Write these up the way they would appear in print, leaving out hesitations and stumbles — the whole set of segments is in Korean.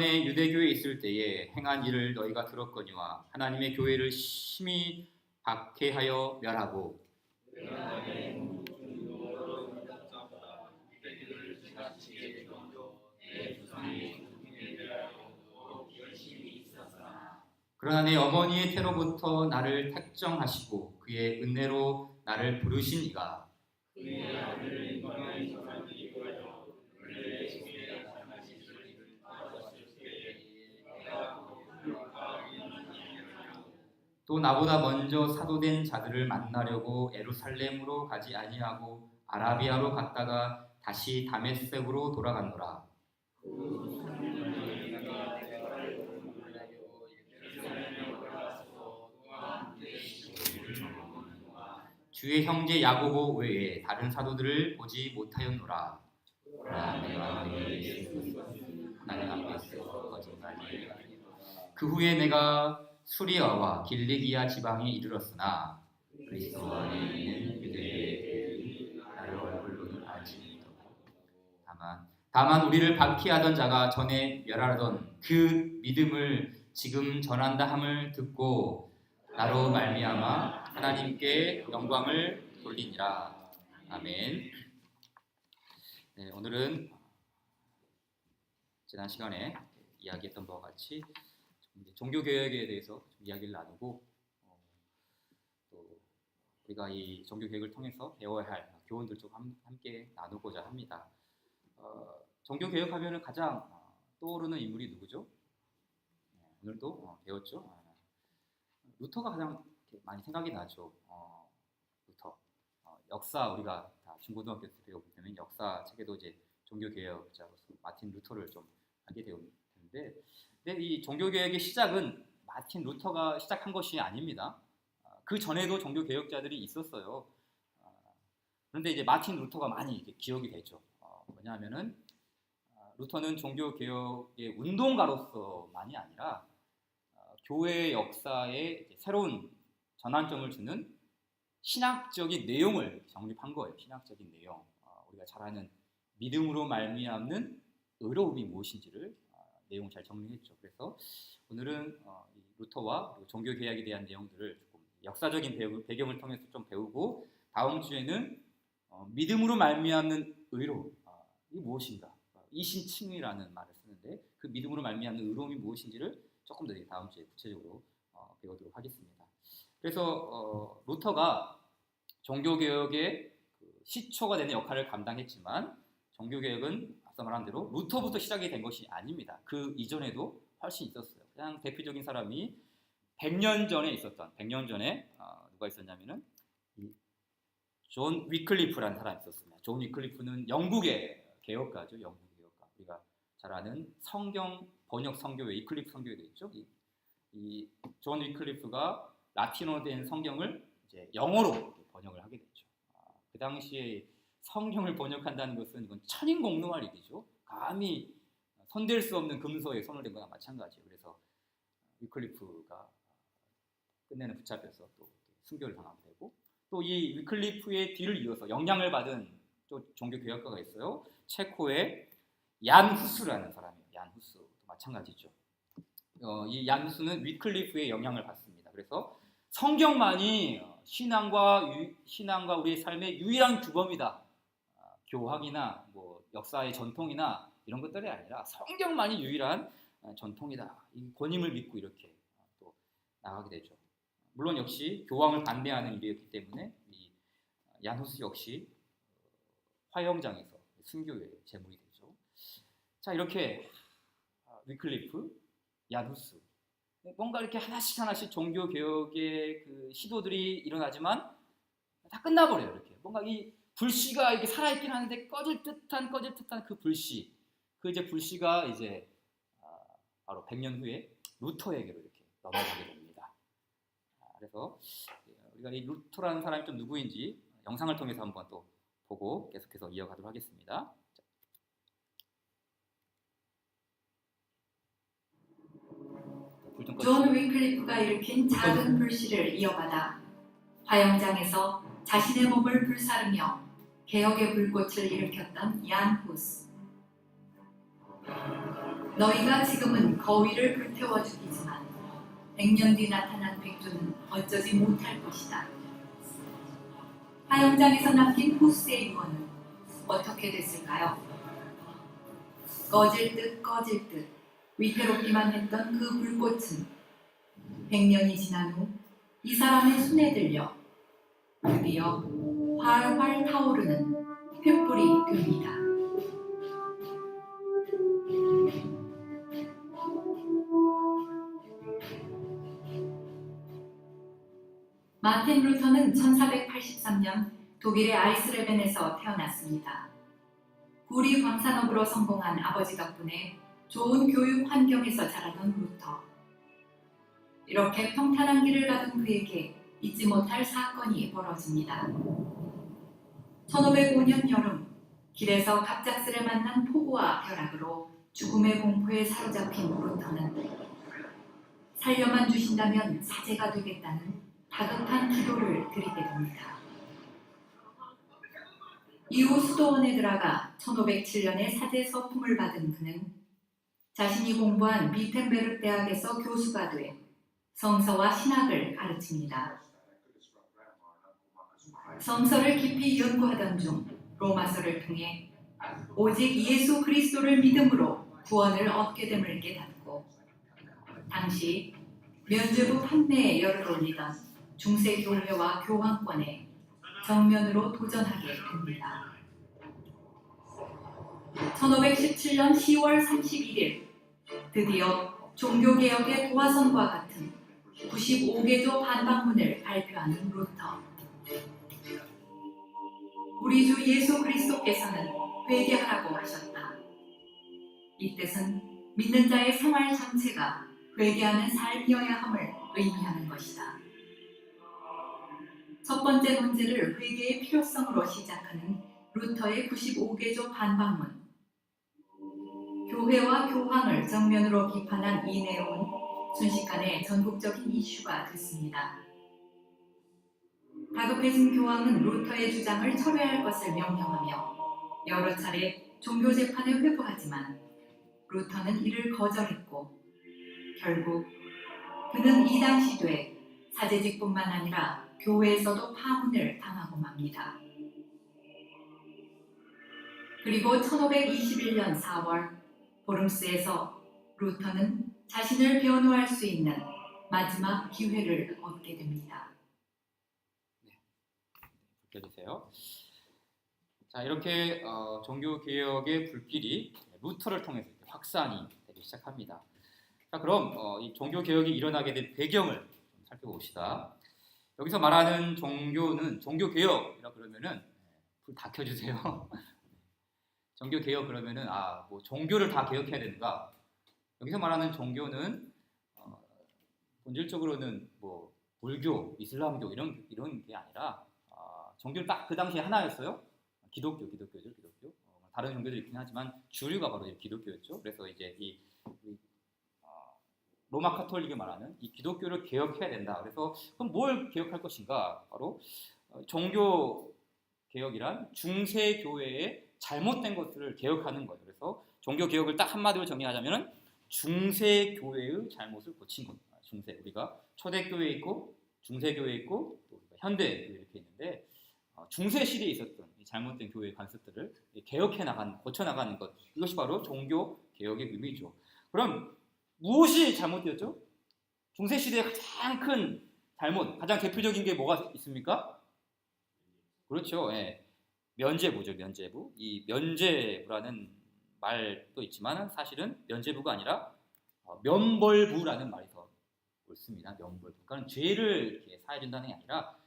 유대교에 있을 때에 행한 일을 너희가 들었거니와 하나님의 교회를 심히 박해하여 멸하고 그러나 내 어머니의 태로부터 나를 택정하시고 그의 은혜로 나를 부르신 이가 또 나보다 먼저 사도된 자들을 만나려고 예루살렘으로 가지 아니하고 아라비아로 갔다가 다시 다메섹으로 돌아갔노라. 주의 형제 야고보 외에 다른 사도들을 보지 못하였노라. 그 후에 내가 수리아와 길리기아 지방에 이르렀으나 그리스도 안에 있는 유대인들이 나를 얼굴로는 알지 못하고 다만 우리를 박해하던 자가 전에 멸하던 그 믿음을 지금 전한다 함을 듣고 나로 말미암아 하나님께 영광을 돌리니라. 아멘. 네, 오늘은 지난 시간에 이야기했던 바와 같이 종교개혁에 대해서 좀 이야기를 나누고 또 우리가 이 종교개혁을 통해서 배워야 할 교훈들 좀 함께 나누고자 합니다. 종교개혁하면 가장 떠오르는 인물이 누구죠? 오늘도 배웠죠. 루터가 가장 많이 생각이 나죠. 루터. 역사 우리가 다 중고등학교 때 배워보면 역사 책에도 이제 종교개혁자로서 마틴 루터를 좀 알게 되었는데, 근데 이 종교개혁의 시작은 마틴 루터가 시작한 것이 아닙니다. 그 전에도 종교개혁자들이 있었어요. 그런데 이제 마틴 루터가 많이 이렇게 기억이 되죠. 뭐냐면은 루터는 종교개혁의 운동가로서만이 아니라 교회 역사에 새로운 전환점을 주는 신학적인 내용을 정립한 거예요. 신학적인 내용. 우리가 잘 아는 믿음으로 말미암는 의로움이 무엇인지를 내용을 잘 정리했죠. 그래서 오늘은 루터와 종교개혁에 대한 내용들을 조금 역사적인 배경을 통해서 좀 배우고, 다음 주에는 믿음으로 말미암는 의로움, 이게 무엇인가? 이신칭의라는 말을 쓰는데 그 믿음으로 말미암는 의로움이 무엇인지를 조금 더 다음 주에 구체적으로 배우도록 하겠습니다. 그래서 루터가 종교개혁의 시초가 되는 역할을 감당했지만 종교개혁은 앞서 말한 대로 루터부터 시작이 된 것이 아닙니다. 그 이전에도 훨씬 있었어요. 그냥 대표적인 사람이 100년 전에 누가 있었냐면은 존 위클리프라는 사람이 있었습니다. 존 위클리프는 영국의 개혁가죠. 영국 개혁가. 우리가 잘 아는 성경 번역 성교회, 위클리프 성교회가 있죠. 이 존 위클리프가 라틴어로 된 성경을 이제 영어로 번역을 하게 됐죠. 그 당시에 성경을 번역한다는 것은 이건 천인공노할 일이죠. 감히 손댈 수 없는 금서에 손을 댄 거나 마찬가지예요. 그래서 위클리프가 끝내는 붙잡혀서 또 순교를 당하게 되고, 또 이 위클리프의 뒤를 이어서 영향을 받은 또 종교 개혁가가 있어요. 체코의 얀 후스라는 사람이에요. 얀 후스도 마찬가지죠. 이 얀 후스는 위클리프의 영향을 받습니다. 그래서 성경만이 신앙과 우리의 삶의 유일한 규범이다. 교황이나 뭐 역사의 전통이나 이런 것들이 아니라 성경만이 유일한 전통이다. 이 권임을 믿고 이렇게 또 나가게 되죠. 물론 역시 교황을 반대하는 일이었기 때문에 이 얀후스 역시 화형장에서 순교의 제물이 되죠. 자, 이렇게 위클리프, 얀후스, 뭔가 이렇게 하나씩 종교 개혁의 그 시도들이 일어나지만 다 끝나버려요. 이렇게 뭔가 이 불씨가 이렇게 살아있긴 하는데 꺼질 듯한 그 불씨, 그 이제 불씨가 이제 바로 100년 후에 루터에게로 이렇게 넘어가게 됩니다. 그래서 우리가 이 루터라는 사람이 좀 누구인지 영상을 통해서 한번 또 보고 계속해서 이어가도록 하겠습니다. 존 위클리프가 일으킨 작은 불씨를 이어받아 화영장에서 자신의 몸을 불사르며 개혁의 불꽃을 일으켰던 얀 후스. 너희가 지금은 거위를 불태워 죽이지만 100년 뒤 나타난 백조는 어쩌지 못할 것이다. 화영장에서 남긴 호수의 유언은 어떻게 됐을까요? 꺼질 듯 위태롭기만 했던 그 불꽃은 100년이 지난 후 이 사람의 손에 들려 드디어 활활 타오르는 횃불이 됩니다. 마틴 루터는 1483년 독일의 아이스레벤에서 태어났습니다. 구리 광산업으로 성공한 아버지 덕분에 좋은 교육 환경에서 자라던 루터. 이렇게 평탄한 길을 가던 그에게 잊지 못할 사건이 벌어집니다. 1505년 여름, 길에서 갑작스레 만난 폭우와 벼락으로 죽음의 공포에 사로잡힌 루터는 살려만 주신다면 사제가 되겠다는 다급한 기도를 드리게 됩니다. 이후 수도원에 들어가 1507년에 사제 서품을 받은 그는 자신이 공부한 비텐베르크 대학에서 교수가 돼 성서와 신학을 가르칩니다. 성서를 깊이 연구하던 중 로마서를 통해 오직 예수 그리스도를 믿음으로 구원을 얻게 됨을 깨닫고 당시 면죄부 판매에 열을 올리던 중세 교회와 교황권에 정면으로 도전하게 됩니다. 1517년 10월 31일 드디어 종교개혁의 도화선과 같은 95개조 반박문을 발표하는 루터. 우리 주 예수 그리스도께서는 회개하라고 하셨다. 이 뜻은 믿는 자의 생활 전체가 회개하는 삶이어야 함을 의미하는 것이다. 첫 번째 문제를 회개의 필요성으로 시작하는 루터의 95개조 반박문. 교회와 교황을 정면으로 비판한 이 내용은 순식간에 전국적인 이슈가 됐습니다. 다급해진 교황은 루터의 주장을 철회할 것을 명령하며 여러 차례 종교 재판에 회부하지만 루터는 이를 거절했고 결국 그는 이당 시도에 사제직뿐만 아니라 교회에서도 파문을 당하고 맙니다. 그리고 1521년 4월 보름스에서 루터는 자신을 변호할 수 있는 마지막 기회를 얻게 됩니다. 볼게주세요. 자, 이렇게 종교 개혁의 불길이 루터를 통해서 확산이 되기 시작합니다. 자, 그럼 이 종교 개혁이 일어나게 된 배경을 좀 살펴봅시다. 여기서 말하는 종교는 종교 개혁이라 그러면은 불 다 켜주세요. 종교 개혁 그러면은 뭐 종교를 다 개혁해야 되는가? 여기서 말하는 종교는 본질적으로는 뭐 불교, 이슬람교 이런 게 아니라 종교는 딱 그 당시에 하나였어요. 기독교죠, 기독교. 다른 종교들이 있긴 하지만 주류가 바로 기독교였죠. 그래서 이제 이 로마 카톨릭이 말하는 이 기독교를 개혁해야 된다. 그래서 그럼 뭘 개혁할 것인가? 바로 종교 개혁이란 중세 교회의 잘못된 것들을 개혁하는 거예요. 그래서 종교 개혁을 딱 한마디로 정의하자면 중세 교회의 잘못을 고친 겁니다. 중세 우리가 초대 교회 있고 중세 교회 있고 또 현대 교회 이렇게 있는데 중세 시대에 있었던 이 잘못된 교회의 관습들을 개혁해 나가는, 고쳐 나가는 것, 이것이 바로 종교 개혁의 의미죠. 그럼 무엇이 잘못되었죠? 중세 시대의 가장 큰 잘못, 가장 대표적인 게 뭐가 있습니까? 그렇죠. 예. 면죄부죠, 면죄부. 이 면죄부라는 말도 있지만 사실은 면죄부가 아니라 면벌부라는 말이 더 옳습니다. 면벌부. 그러니까 죄를 이렇게 사해준다는 게 아니라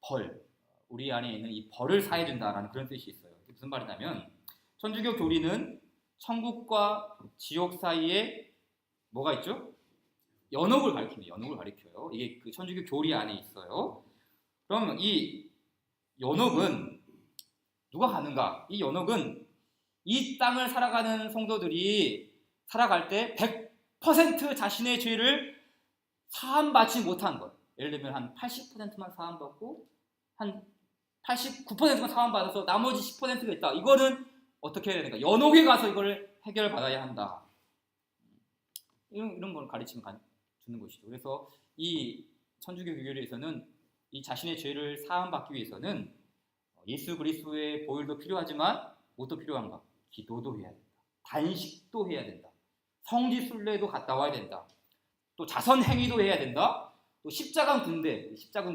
벌, 우리 안에 있는 이 벌을 사해준다라는 그런 뜻이 있어요. 무슨 말이냐면 천주교 교리는 천국과 지옥 사이에 뭐가 있죠? 연옥을 가리킵니다. 연옥을 가리켜요. 이게 그 천주교 교리 안에 있어요. 그럼 이 연옥은 누가 가는가? 이 연옥은 이 땅을 살아가는 성도들이 살아갈 때 100% 자신의 죄를 사함받지 못한 것. 예를 들면 한 80%만 사함받고 한 89%만 사함받아서 나머지 10%가 있다. 이거는 어떻게 해야 되는가? 연옥에 가서 이걸 해결받아야 한다. 이런 걸 가르침을 주는 것이죠. 그래서 이 천주교 교리에서는 이 자신의 죄를 사함받기 위해서는 예수 그리스도의 보혈도 필요하지만 무엇도 필요한가? 기도도 해야 된다. 단식도 해야 된다. 성지순례도 갔다 와야 된다. 또 자선행위도 해야 된다. 또 십자군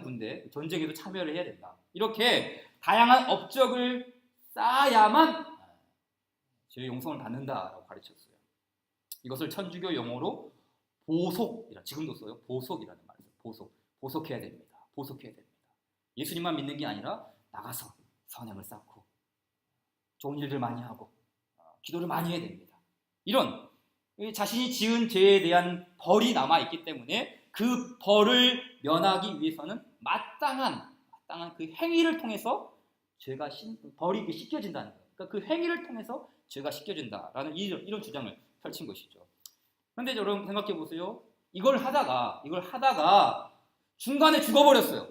군대 전쟁에도 참여를 해야 된다. 이렇게 다양한 업적을 쌓아야만 죄의 용서를 받는다라고 가르쳤어요. 이것을 천주교 용어로 보속이라, 지금도 써요. 보속이라는 말을 써요. 보속해야 됩니다. 보속해야 됩니다. 예수님만 믿는 게 아니라 나가서 선행을 쌓고 좋은 일들 많이 하고 기도를 많이 해야 됩니다. 이런 자신이 지은 죄에 대한 벌이 남아있기 때문에 그 벌을 면하기 위해서는 마땅한 그 행위를 통해서 벌이 씻겨진다는 거예요. 그러니까 그 행위를 통해서 죄가 씻겨진다라는 이런 주장을 펼친 것이죠. 그런데 여러분 생각해 보세요. 이걸 하다가 중간에 죽어버렸어요.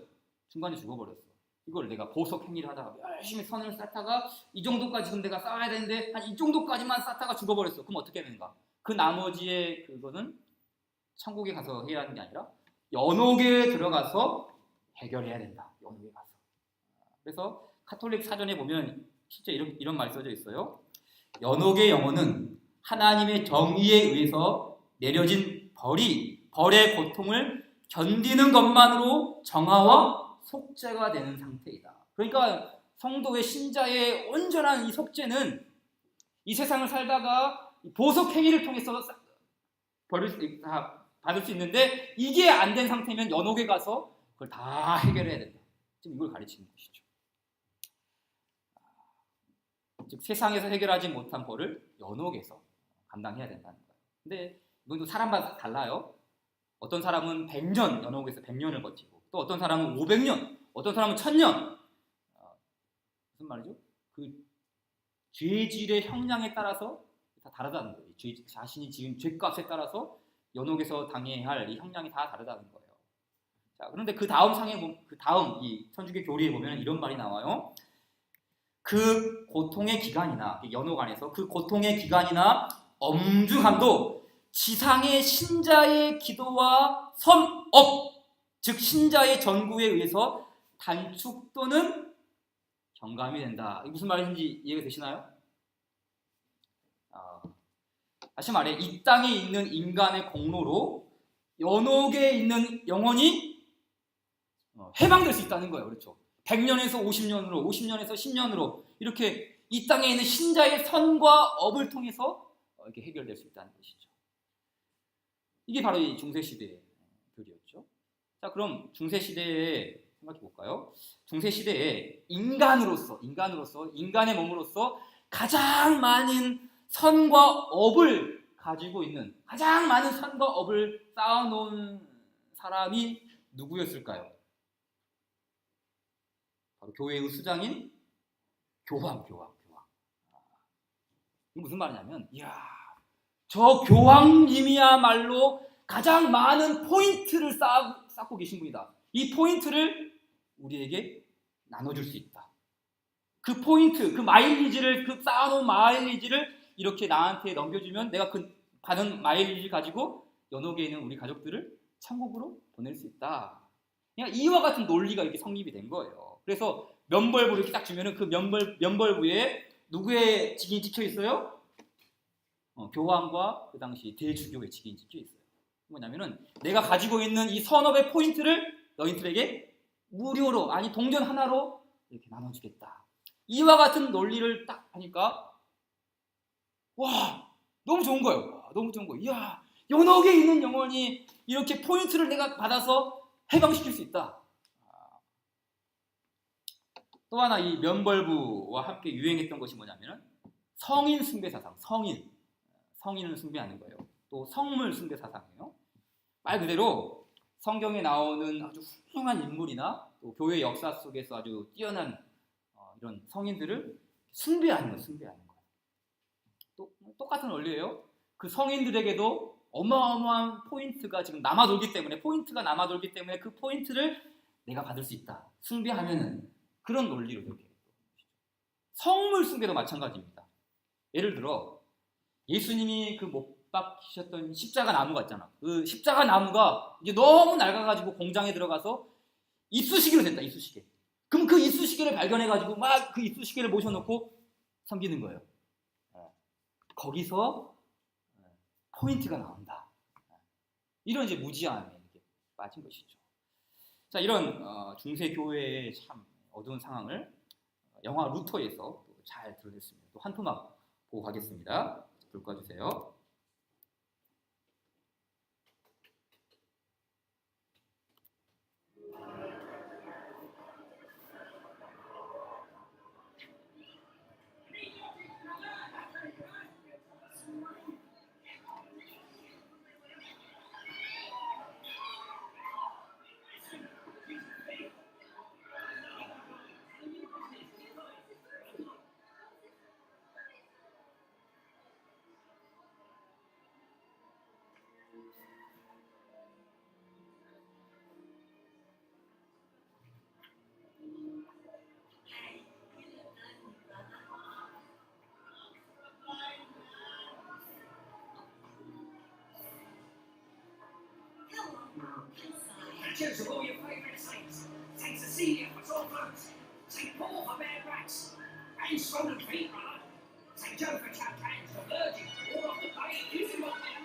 이걸 내가 보석 행위를 하다가 열심히 선을 쌓다가 이 정도까지 지금 내가 쌓아야 되는데 한 이 정도까지만 쌓다가 죽어버렸어. 그럼 어떻게 되는가? 그 나머지의 그거는 천국에 가서 해야 하는 게 아니라 연옥에 들어가서 해결해야 된다. 연옥에 가서. 그래서 카톨릭 사전에 보면 실제 이런 말이 써져 있어요. 연옥의 영혼은 하나님의 정의에 의해서 내려진 벌의 고통을 견디는 것만으로 정화와 속죄가 되는 상태이다. 그러니까 성도의 신자의 온전한 이 속죄는 이 세상을 살다가 보석 행위를 통해서 받을 수 있는데 이게 안 된 상태면 연옥에 가서 그걸 다 해결해야 된다. 지금 이걸 가르치는 것이죠. 즉 세상에서 해결하지 못한 벌을 연옥에서 감당해야 된다는 거예요. 근데 이건 또 사람마다 달라요. 어떤 사람은 100년 연옥에서 100년을 버티고 또 어떤 사람은 500년, 어떤 사람은 1000년. 무슨 말이죠? 그 죄질의 형량에 따라서 다 다르다는 거예요. 자신이 지은 죄값에 따라서 연옥에서 당해야 할 이 형량이 다 다르다는 거예요. 자, 그런데 그 다음 이 천주교 교리에 보면 이런 말이 나와요. 그 고통의 기간이나 연옥 안에서 그 고통의 기간이나 엄중함도 지상의 신자의 기도와 선업, 즉 신자의 전구에 의해서 단축 또는 경감이 된다. 이게 무슨 말인지 이해가 되시나요? 다시 말해 이 땅에 있는 인간의 공로로 연옥에 있는 영혼이 해방될 수 있다는 거예요. 그렇죠? 100년에서 50년으로, 50년에서 10년으로 이렇게 이 땅에 있는 신자의 선과 업을 통해서 이렇게 해결될 수 있다는 것이죠. 이게 바로 이 중세시대의 교리였죠. 자, 그럼 중세시대에 생각해 볼까요? 중세시대에 인간으로서 인간의 몸으로서 가장 많은 선과 업을 가지고 있는, 가장 많은 선과 업을 쌓아놓은 사람이 누구였을까요? 바로 교회의 수장인 교황. 이게 무슨 말이냐면, 저 교황님이야말로 가장 많은 포인트를 쌓고 계신 분이다. 이 포인트를 우리에게 나눠줄 수 있다. 그 포인트, 그 쌓아놓은 마일리지를 이렇게 나한테 넘겨주면 내가 그 받은 마일리지 가지고 연옥에 있는 우리 가족들을 천국으로 보낼 수 있다. 그냥 이와 같은 논리가 이렇게 성립이 된 거예요. 그래서 면벌부 이렇게 딱 주면은 그 면벌부에 누구의 직인이 찍혀 있어요? 교황과 그 당시 대주교의 직인이 찍혀 있어요. 뭐냐면은 내가 가지고 있는 이 선업의 포인트를 너희들에게 무료로, 아니 동전 하나로 이렇게 나눠주겠다. 이와 같은 논리를 딱 하니까 와, 너무 좋은 거예요. 이야, 연옥에 있는 영혼이 이렇게 포인트를 내가 받아서 해방시킬 수 있다. 또 하나 이 면벌부와 함께 유행했던 것이 뭐냐면 성인 숭배 사상, 성인을 숭배하는 거예요. 또 성물 숭배 사상이에요. 말 그대로 성경에 나오는 아주 훌륭한 인물이나 또 교회 역사 속에서 아주 뛰어난 이런 성인들을 숭배하는 거예요. 또 똑같은 원리예요. 그 성인들에게도 어마어마한 포인트가 지금 남아돌기 때문에 그 포인트를 내가 받을 수 있다. 숭배하면은 그런 논리로 이렇게. 성물 숭배도 마찬가지입니다. 예를 들어 예수님이 그 못 박히셨던 십자가 나무가 있잖아. 그 십자가 나무가 이제 너무 낡아가지고 공장에 들어가서 이쑤시개로 됐다. 이쑤시개. 그럼 그 이쑤시개를 발견해가지고 막 그 이쑤시개를 모셔놓고 섬기는 거예요. 거기서 포인트가 나온다. 이런 이제 무지함에 이렇게 빠진 것이죠. 자, 이런 중세 교회의 참 어두운 상황을 영화 루터에서 잘 드러냈습니다. 또 한 토막 보고 가겠습니다. 불 꺼주세요. Choose of all your favourite saints. Saint Cecilia for sore throats. Saint Paul for bad backs. And swollen feet, brother. Saint Joe for chapped hands. The Virgin for all off the bay. Use him up there.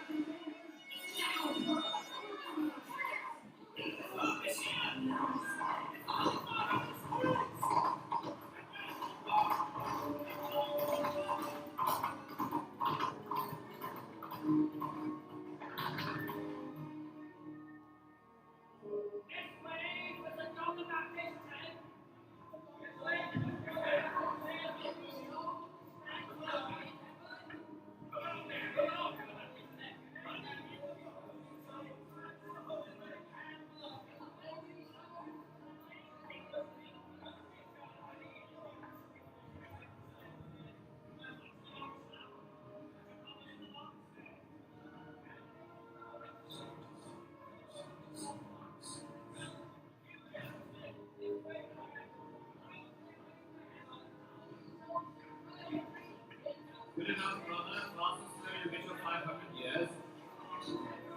Good enough, brother. Fastest slow you get your 500 years.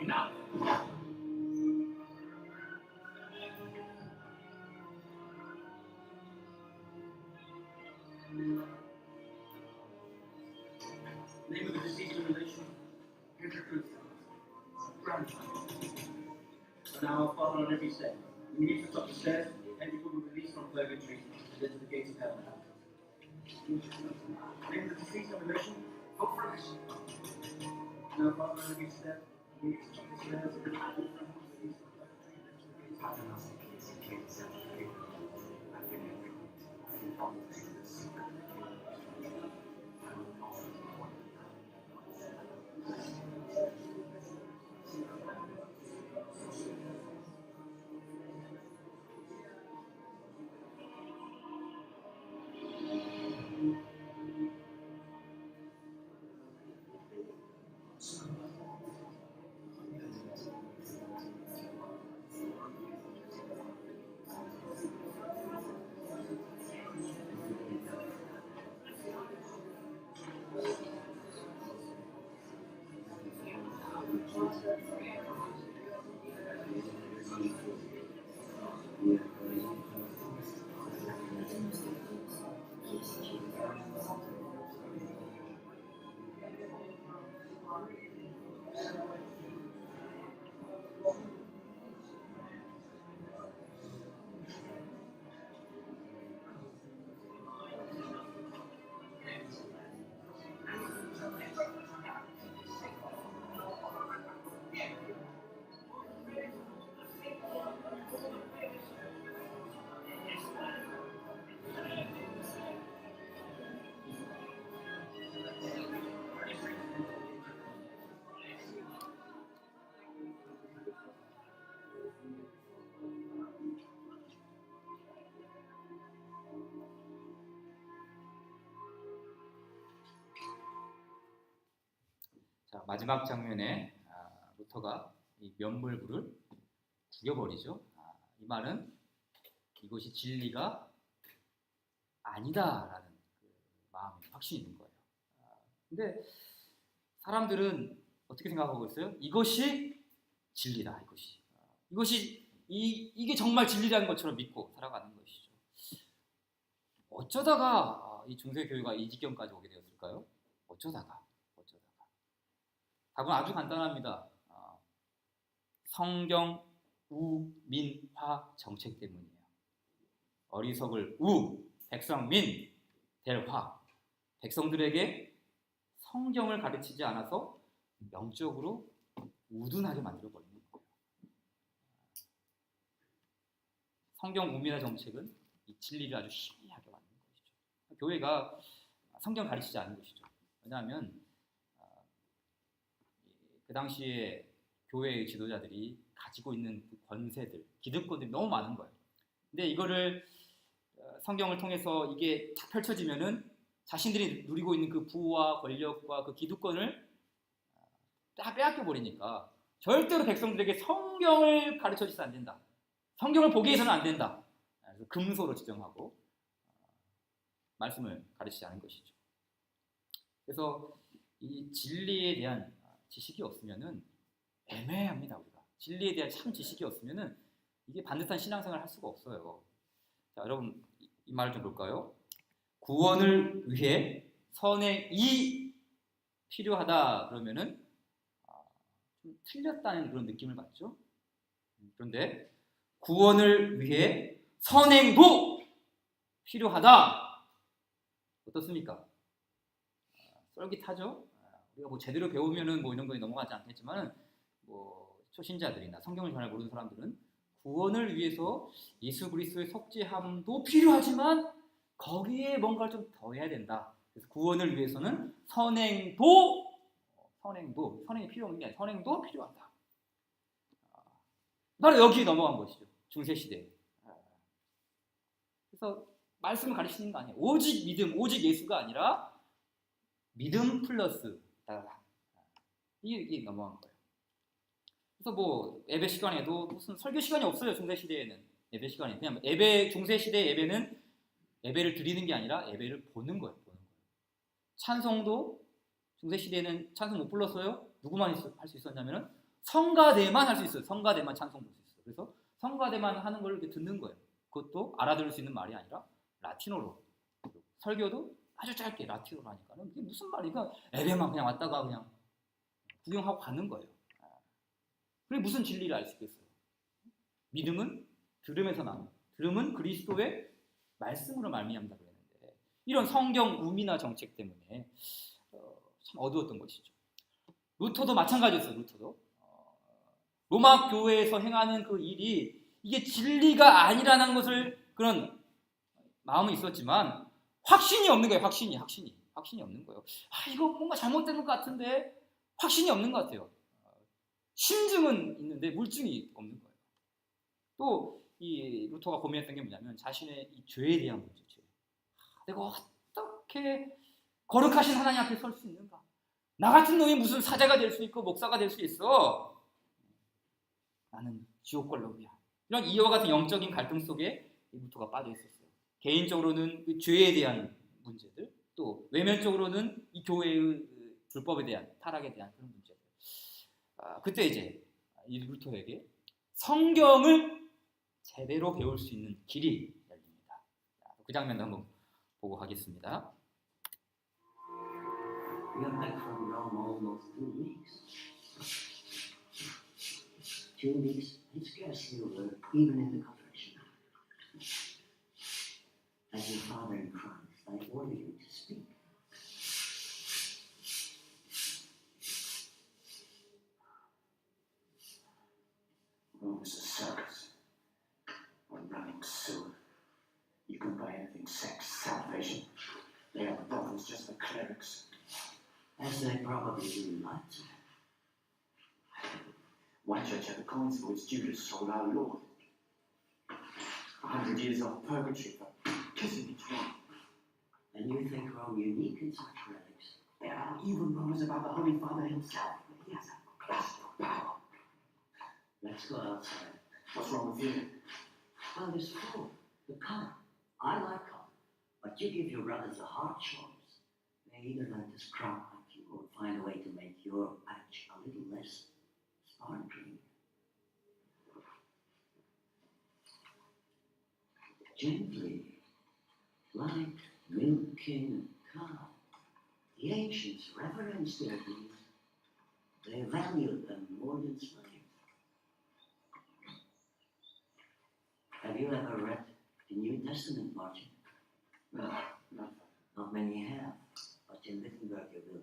Enough. Name of the deceased in relation? Henry Cruz. Grandchild. Now, Father, on every step. When you reach the top of the stairs, Henry will be released from purgatory and into the gates of heaven. Name of the deceased in relation? Pope Francis. Now, Father, on every step. When you reach the top of the stairs, Henry will be released from purgatory and into the gates of heaven. 자, 마지막 장면에 루터가 이 면물불을 죽여버리죠. 이 말은 이것이 진리가 아니다라는 그 마음의 확신이 있는 거예요. 근데 사람들은 어떻게 생각하고 있어요? 이것이 진리다. 이것이 이게 정말 진리라는 것처럼 믿고 살아가는 것이죠. 어쩌다가 이 중세교회가 이 지경까지 오게 되었을까요? 어쩌다가. 답은 아주 간단합니다. 성경 우민화 정책 때문이에요. 어리석을 백성 민 될 화. 백성들에게 성경을 가르치지 않아서 영적으로 우둔하게 만들어버리는 거예요. 성경 우민화 정책은 이 진리를 아주 희미하게 만드는 것이죠. 교회가 성경 가르치지 않은 것이죠. 왜냐하면 그 당시에 교회의 지도자들이 가지고 있는 그 권세들, 기득권들이 너무 많은 거예요. 근데 이거를 성경을 통해서 이게 다 펼쳐지면은 자신들이 누리고 있는 그 부와 권력과 그 기득권을 다 빼앗겨 버리니까 절대로 백성들에게 성경을 가르쳐줘서 안 된다. 성경을 보게 해서는 안 된다. 그래서 금소로 지정하고 말씀을 가르치지 않은 것이죠. 그래서 이 진리에 대한 지식이 없으면은 애매합니다. 우리가 진리에 대한 참 지식이 없으면은 이게 반듯한 신앙생활을 할 수가 없어요. 자, 여러분 이 말을 좀 볼까요? 구원을 위해 선행이 필요하다 그러면은 좀 틀렸다는 그런 느낌을 받죠. 그런데 구원을 위해 선행도 필요하다. 어떻습니까? 쏠깃하죠? 우리가 뭐 제대로 배우면은 뭐 이런 거에 넘어가지 않겠지만 뭐 초신자들이나 성경을 잘 모르는 사람들은 구원을 위해서 예수 그리스도의 속죄함도 필요하지만 거기에 뭔가를 좀 더해야 된다. 그래서 구원을 위해서는 선행이 필요한 게 아니라 선행도 필요하다. 바로 여기에 넘어간 것이죠. 중세시대에. 그래서 말씀을 가르치는 거 아니에요. 오직 믿음, 오직 예수가 아니라 믿음 플러스 이게 넘어간 거예요. 그래서 뭐 예배 시간에도 무슨 설교 시간이 없어요. 중세시대에는 예배 시간에 그냥 중세시대 예배는 예배를 드리는 게 아니라 예배를 보는 거예요. 찬송도 중세시대에는 찬송 못 불렀어요. 누구만 할 수 있었냐면은 성가대만 할 수 있어요. 성가대만 찬송 부를 수 있어요. 그래서 성가대만 하는 걸 이렇게 듣는 거예요. 그것도 알아들을 수 있는 말이 아니라 라틴어로. 설교도 아주 짧게 라틴어로 하니까는 이게 무슨 말이니까 예배만 그냥 왔다가 그냥 구경하고 가는 거예요. 그게 무슨 진리를 알 수 있겠어요? 믿음은 들음에서 나옵니다. 들음은 그리스도의 말씀으로 말미암다 그랬는데 이런 성경 우민화 정책 때문에 참 어두웠던 것이죠. 루터도 마찬가지였어요. 루터도 로마 교회에서 행하는 그 일이 이게 진리가 아니라는 것을 그런 마음은 있었지만 확신이 없는 거예요. 확신이 없는 거예요. 이거 뭔가 잘못된 것 같은데 확신이 없는 것 같아요. 심증은 있는데 물증이 없는 거예요. 또 이 루터가 고민했던 게 뭐냐면 자신의 이 죄에 대한 문제죠. 내가 어떻게 거룩하신 하나님 앞에 설 수 있는가? 나 같은 놈이 무슨 사제가 될 수 있고 목사가 될 수 있어? 나는 지옥 갈 놈이야. 이런 이와 같은 영적인 갈등 속에 이 루터가 빠져 있었어요. 개인적으로는 그 죄에 대한 문제들, 또 외면적으로는 이 교회의 불법에 대한 타락에 대한 그런 문제들. 그때 이제 이 루터에게 성경을 제대로 배울 수 있는 길이 열립니다. 그 장면도 한번 보고 가겠습니다. We got back from Rome almost 2 weeks. 2 weeks, it's scarcely a word, even in the confession. As your Father in Christ, I order you to speak. Rome is a circus. A running sewer. You can buy anything, sex, salvation. They are brothers just like clerics. As they probably do not. One church had the coins for which Judas sold our Lord. 100 years of purgatory for kissing each one. And you think Rome unique in such relics? There are even rumors about the Holy Father himself. He has a grasp of power. Let's go outside. What's wrong with you? Well, this fool, the color. I like color, but you give your brothers a hard choice. They either learn to scrap like you or find a way to make your touch, a little less sparkling. Gently, like milking a cow. The ancients reverenced their bees. They valued them more than slaves. Have you ever read the New Testament, Martin? No, no. Not many have, but in Wittenberg you will.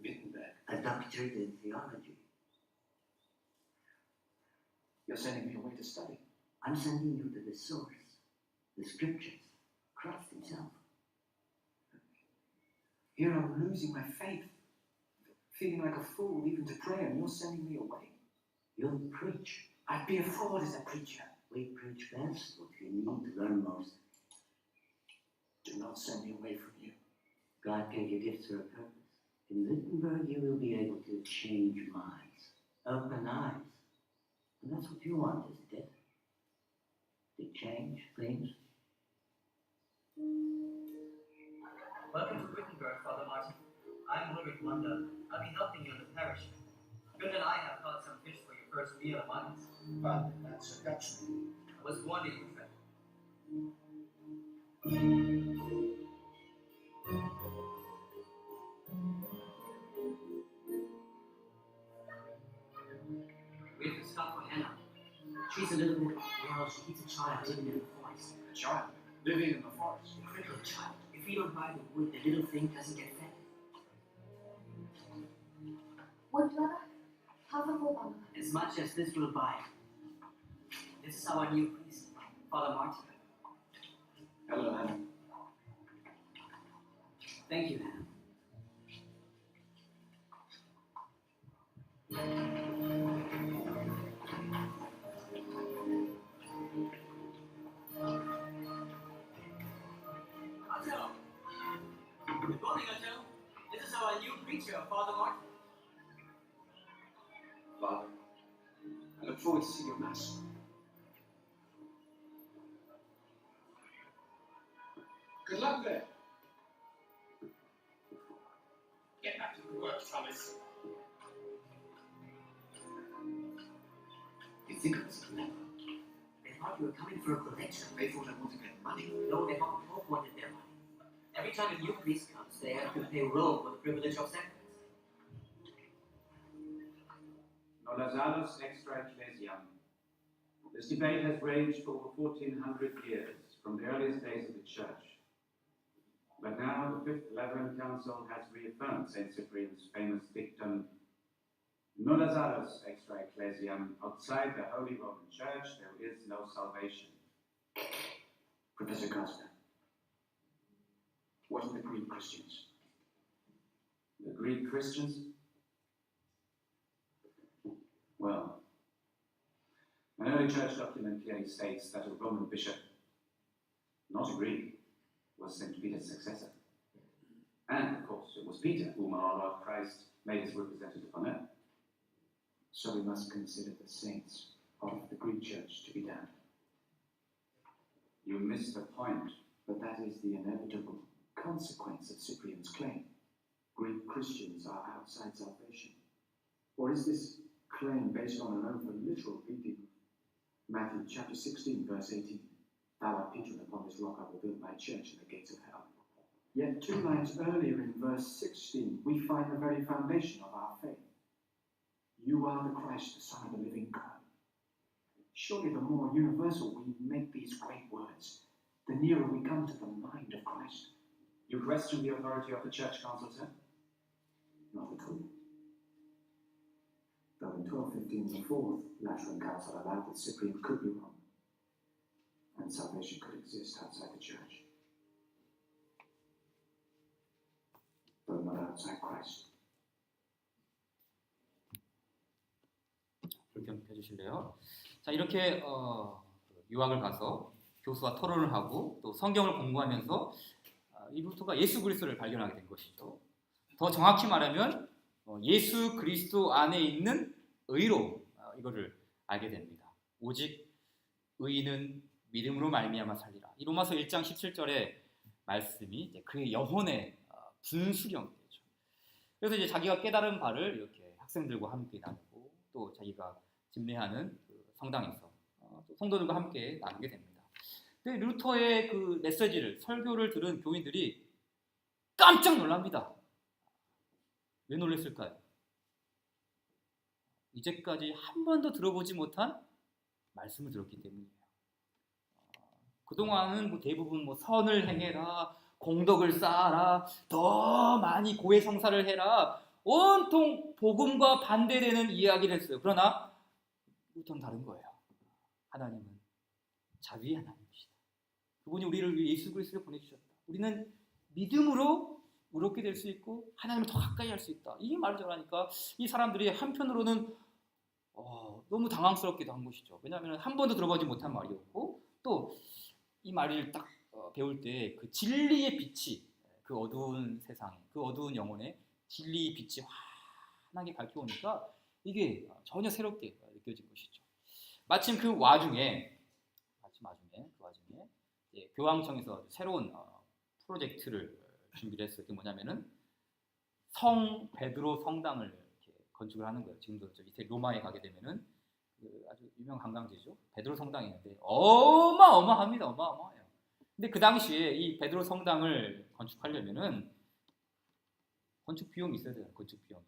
Wittenberg. A doctorate in theology. You're sending me away to study. I'm sending you to the source, the scriptures, Christ himself. Here I'm losing my faith, feeling like a fool even to pray, and you're sending me away. You'll preach. I'd be a fraud as a preacher. We preach best what you need to learn most. Do not send me away from you. God gave you gifts for a purpose. In Wittenberg you will be able to change minds, open eyes. And that's what you want, isn't it? To change things. Welcome to Wittenberg, Father Martin. I'm Ulrich Munder. I'll be helping you in the parish. Good and I have caught some fish for your first meal of mine. Father, that's a Dutchman. I was warning you, friend. We have to stop for Hannah. She's a little bit, well, she keeps a child living in the forest. A child living in the forest. A crippled child. If we don't buy the wood, the little thing doesn't get fed. Would brother have a full As much as this will buy. This is our new priest, Father Martin. Hello, Hannah. Thank you, Hannah. Otto! Good morning, Otto. This is our new preacher, Father Martin. Father, I look forward to seeing your Mass. Good luck there. Get back to the work, Thomas. You think it was clever? They thought you were coming for a collection. They thought I wanted to get money. No, they thought the Pope wanted their money. Every time a new priest comes, they have to pay Rome for the privilege of sacraments. Nola salus extra ecclesiam. This debate has raged for over 1400 years, from the earliest days of the Church. But now the Fifth Lateran Council has reaffirmed St. Cyprian's famous dictum, Nulla salus extra ecclesiam. Outside the Holy Roman Church there is no salvation. Professor Costa, what are the Greek Christians? The Greek Christians? Well, an early church document clearly states that a Roman bishop, not a Greek, was St. Peter's successor. And, of course, it was Peter whom our Lord Christ made his representative on earth. So we must consider the saints of the Greek Church to be damned. You missed the point. But that is the inevitable consequence of Cyprian's claim. Greek Christians are outside salvation. Or is this claim based on an over-literal reading of Matthew chapter 16, verse 18? Thou art Peter, and upon this rock I will build my church, and the gates of hell. Yet 2 lines earlier in verse 16, we find the very foundation of our faith. You are the Christ, the Son of the living God. Surely the more universal we make these great words, the nearer we come to the mind of Christ. You question the authority of the Church Council, sir? Not at all. Though in 1215 the Fourth Lateran Council allowed that Cyprian could be wrong, and salvation could exist outside the Church, though not outside Christ. 불평해 주실래요? 자, 이렇게 유학을 가서 교수와 토론을 하고 또 성경을 공부하면서 이 루터가 예수 그리스도를 발견하게 된 것이죠. 더 정확히 말하면 예수 그리스도 안에 있는 의로 이거를 알게 됩니다. 오직 의인은 믿음으로 말미암아 살리라. 이 로마서 1장 17절의 말씀이 이제 그의 영혼의 분수령이죠. 그래서 이제 자기가 깨달은 바를 이렇게 학생들과 함께 나누고 또 자기가 집례하는 그 성당에서 또 성도들과 함께 나누게 됩니다. 근데 루터의 그 메시지를 설교를 들은 교인들이 깜짝 놀랍니다. 왜 놀랐을까요? 이제까지 한 번도 들어보지 못한 말씀을 들었기 때문이에요. 그동안은 뭐 대부분 뭐 선을 행해라, 공덕을 쌓아라, 더 많이 고해성사를 해라, 온통 복음과 반대되는 이야기를 했어요. 그러나 루터는 다른 거예요. 하나님은 자비의 하나님이시다. 그분이 우리를 위해 예수 그리스도를 보내주셨다. 우리는 믿음으로 의롭게 될 수 있고 하나님을 더 가까이 할 수 있다. 이 말을 전하니까 이 사람들이 한편으로는 너무 당황스럽기도 한 것이죠. 왜냐하면 한 번도 들어보지 못한 말이었고 또 이 말을 딱 배울 때 그 진리의 빛이 그 어두운 세상에 그 어두운 영혼에 진리의 빛이 환하게 밝혀오니까 이게 전혀 새롭게 느껴진 것이죠. 마침 그 와중에 이제 교황청에서 새로운 프로젝트를 준비를 했어요. 그게 뭐냐면은 성 베드로 성당을 이렇게 건축을 하는 거예요. 지금도 저 이태리 로마에 가게 되면은 그 아주 유명한 관광지죠. 베드로 성당이 있는데 어마어마합니다. 어마어마해요. 근데 그 당시에 이 베드로 성당을 건축하려면은 건축 비용이 있어야 돼요. 건축 비용이.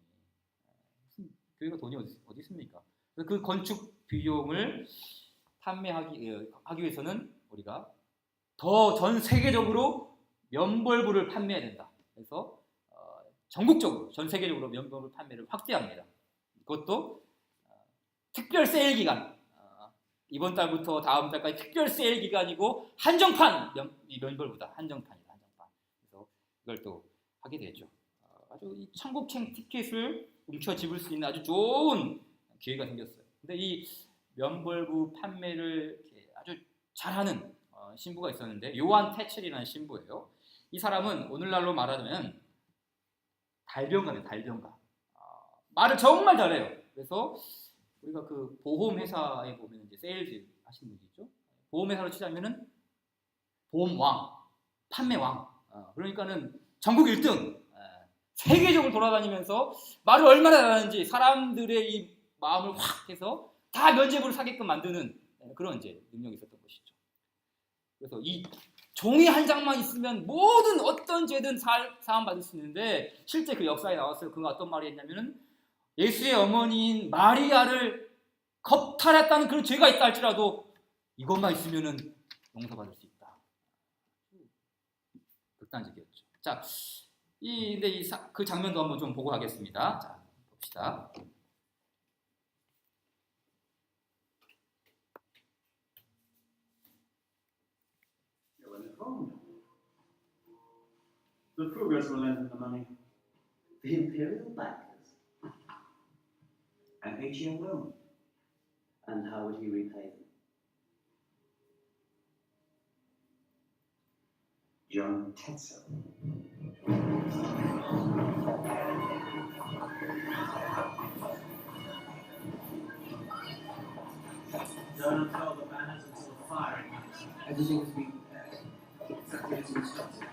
무슨 교회가 돈이 어디 있습니까? 그래서 그 건축 비용을 판매하기 위해서는 우리가 더 전 세계적으로 면벌부를 판매해야 된다. 그래서 전국적으로 전 세계적으로 면벌부 판매를 확대합니다. 이것도 특별 세일 기간, 이번 달부터 다음 달까지 특별 세일 기간이고 한정판 면벌부다. 한정판이다. 한정판. 그래서 이걸 또 하게 되죠. 아주 이 천국행 티켓을 움켜쥐을 수 있는 아주 좋은 기회가 생겼어요. 근데 이 면벌부 판매를 이렇게 아주 잘하는 신부가 있었는데 요한 태첼이라는 신부예요. 이 사람은 오늘날로 말하자면 달변가네, 달변가. 말을 정말 잘해요. 그래서 우리가 그 보험회사에 보면 이제 세일즈 하시는 분들 있죠. 보험회사로 치자면은 보험왕, 판매왕. 그러니까는 전국 1등. 세계적으로 돌아다니면서 말을 얼마나 잘하는지 사람들의 이 마음을 확 해서 다 면죄부를 사게끔 만드는 그런 이제 능력이 있었던 것이죠. 그래서 이 종이 한 장만 있으면 모든 어떤 죄든 사함 받을 수 있는데 실제 그 역사에 나왔어요. 그가 어떤 말이 했냐면은 예수의 어머니인 마리아를 겁탈했다는 그런 죄가 있다 할지라도 이것만 있으면은 용서받을 수 있다. 극단적이었죠. 자, 근데 그 장면도 한번 좀 보고 가겠습니다. 자, 봅시다. The Krugers will lend him the money. The Imperial backers. An 8-year loan. And how would he repay them? John Tetzel. Don't unfurl the banners until the firing happens. Everything has been prepared. Exactly as instructed.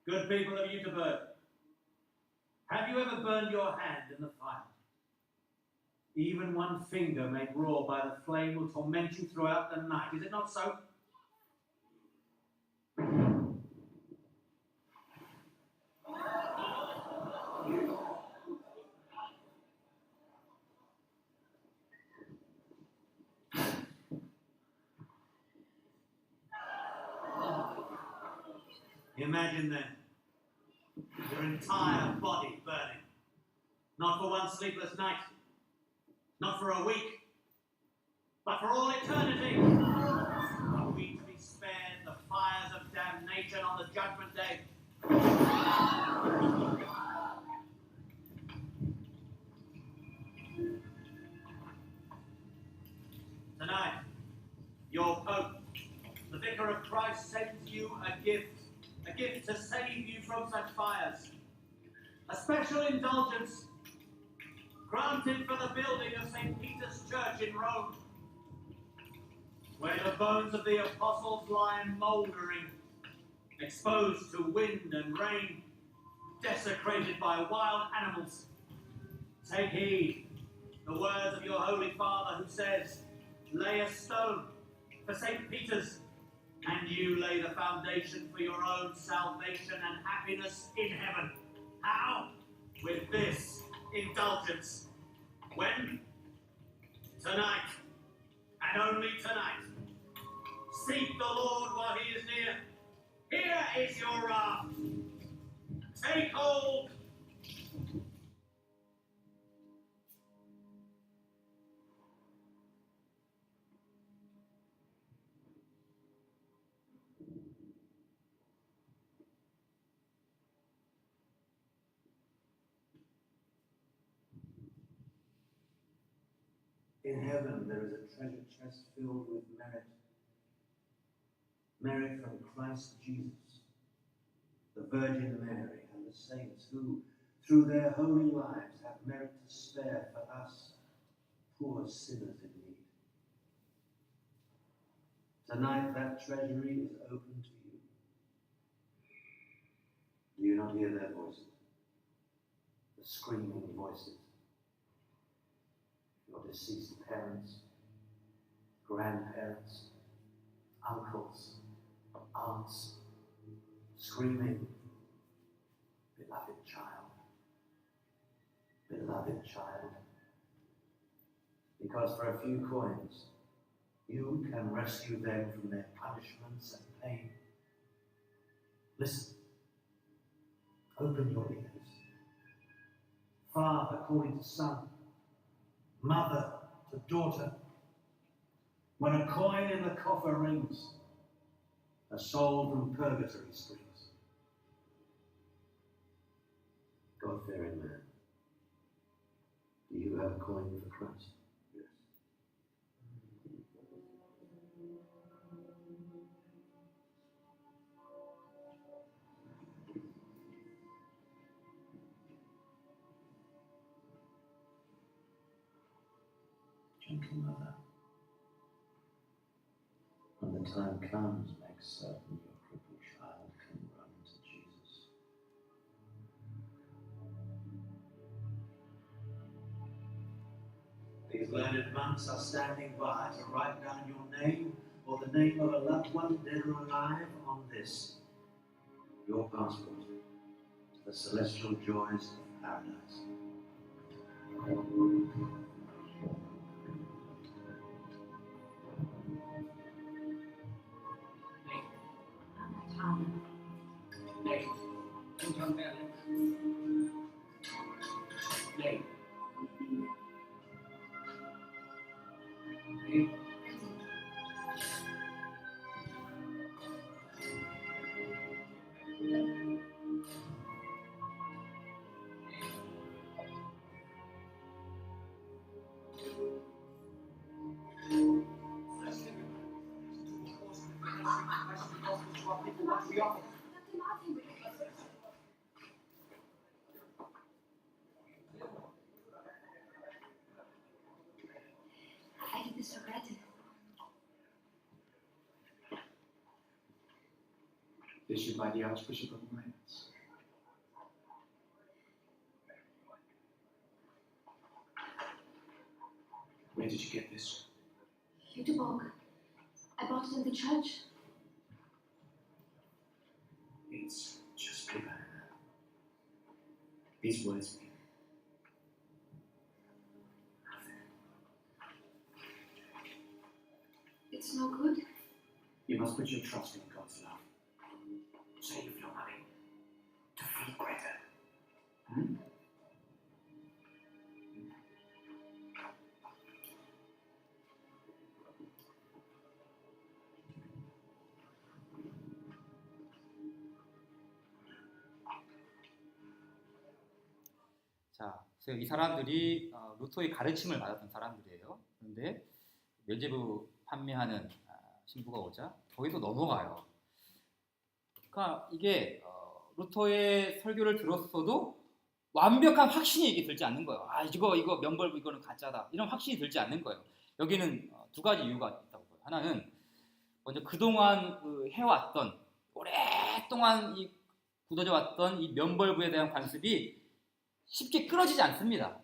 Good people of Uterberg, have you ever burned your hand in the fire? Even one finger made raw by the flame will torment you throughout the night. Is it not so? Imagine then, your entire body burning. Not for one sleepless night, not for a week, but for all eternity. salvation on the judgment day. Tonight, your Pope, the Vicar of Christ, sends you a gift to save you from such fires. A special indulgence granted for the building of St. Peter's Church in Rome, where the bones of the apostles lie mouldering, exposed to wind and rain, desecrated by wild animals. Take heed the words of your Holy Father, who says, lay a stone for St. Peter's, and you lay the foundation for your own salvation and happiness in heaven. How? With this indulgence. When? Tonight, and only tonight. Seek the Lord while he is near. Here is your raft. Take hold. In heaven there is a treasure chest filled with merit. Merit from Christ Jesus, the Virgin Mary, and the saints who, through their holy lives, have merit to spare for us, poor sinners in need. Tonight that treasury is open to you. Do you not hear their voices? The screaming voices. Your deceased parents, grandparents, uncles, aunts, screaming, beloved child, beloved child. Because for a few coins, you can rescue them from their punishments and pain. Listen, open your ears. Father calling to son, mother to daughter. When a coin in the coffer rings, a soul from purgatory springs. God-fearing man, do you have a coin for Christ? Yes. Gentle mother, when the time comes, make certain your crippled child can run to Jesus. These learned monks are standing by to write down your name or the name of a loved one, dead or alive, on this, your passport to the celestial joys of paradise. Nay, don't come there. Nay. Nay. Dr. Martin, I did this already. Issued by the Archbishop of Mainz. Where did you get this? Jüterbog. I bought it in the church. It's just bigger. These words mean nothing. It's no good. You must put your trust in God's love. Save your money to feel greater. Hmm? 그래서 이 사람들이 루터의 가르침을 받았던 사람들이에요. 그런데 면죄부 판매하는 신부가 오자 거기서 넘어가요. 그러니까 이게 루터의 설교를 들었어도 완벽한 확신이 이게 들지 않는 거예요. 이거 면벌부 이거는 가짜다. 이런 확신이 들지 않는 거예요. 여기는 두 가지 이유가 있다고 봐요. 하나는 먼저 그동안 해왔던 오랫동안 이 굳어져 왔던 이 면벌부에 대한 관습이 쉽게 끊어지지 않습니다.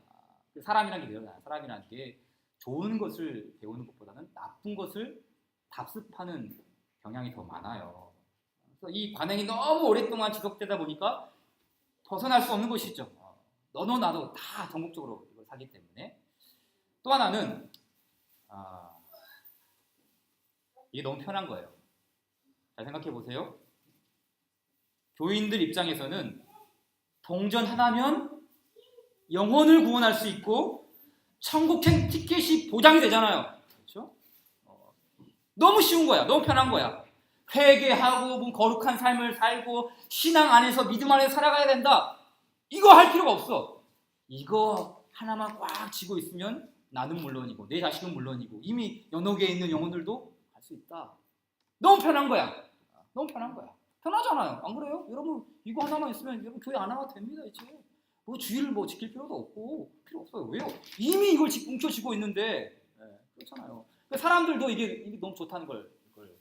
사람이라는 게 이러잖아요. 사람이라는 게 좋은 것을 배우는 것보다는 나쁜 것을 답습하는 경향이 더 많아요. 그래서 이 관행이 너무 오랫동안 지속되다 보니까 벗어날 수 없는 것이죠. 너도 나도 다 전국적으로 이걸 사기 때문에. 또 하나는 이게 너무 편한 거예요. 잘 생각해 보세요. 교인들 입장에서는 동전 하나면 영혼을 구원할 수 있고 천국행 티켓이 보장이 되잖아요. 그렇죠? 너무 쉬운 거야. 너무 편한 거야. 회개하고 뭐 거룩한 삶을 살고 신앙 안에서 믿음 안에서 살아가야 된다. 이거 할 필요가 없어. 이거 하나만 꽉 쥐고 있으면 나는 물론이고 내 자식은 물론이고 이미 연옥에 있는 영혼들도 갈 수 있다. 너무 편한 거야. 너무 편한 거야. 편하잖아요. 안 그래요? 여러분 이거 하나만 있으면 여러분 교회 안 나와도 됩니다. 이제 뭐 주의를 뭐 지킬 필요도 없고 필요 없어요. 왜요? 이미 이걸 뭉쳐쥐고 있는데 그렇잖아요. 사람들도 이게 너무 좋다는 걸 이걸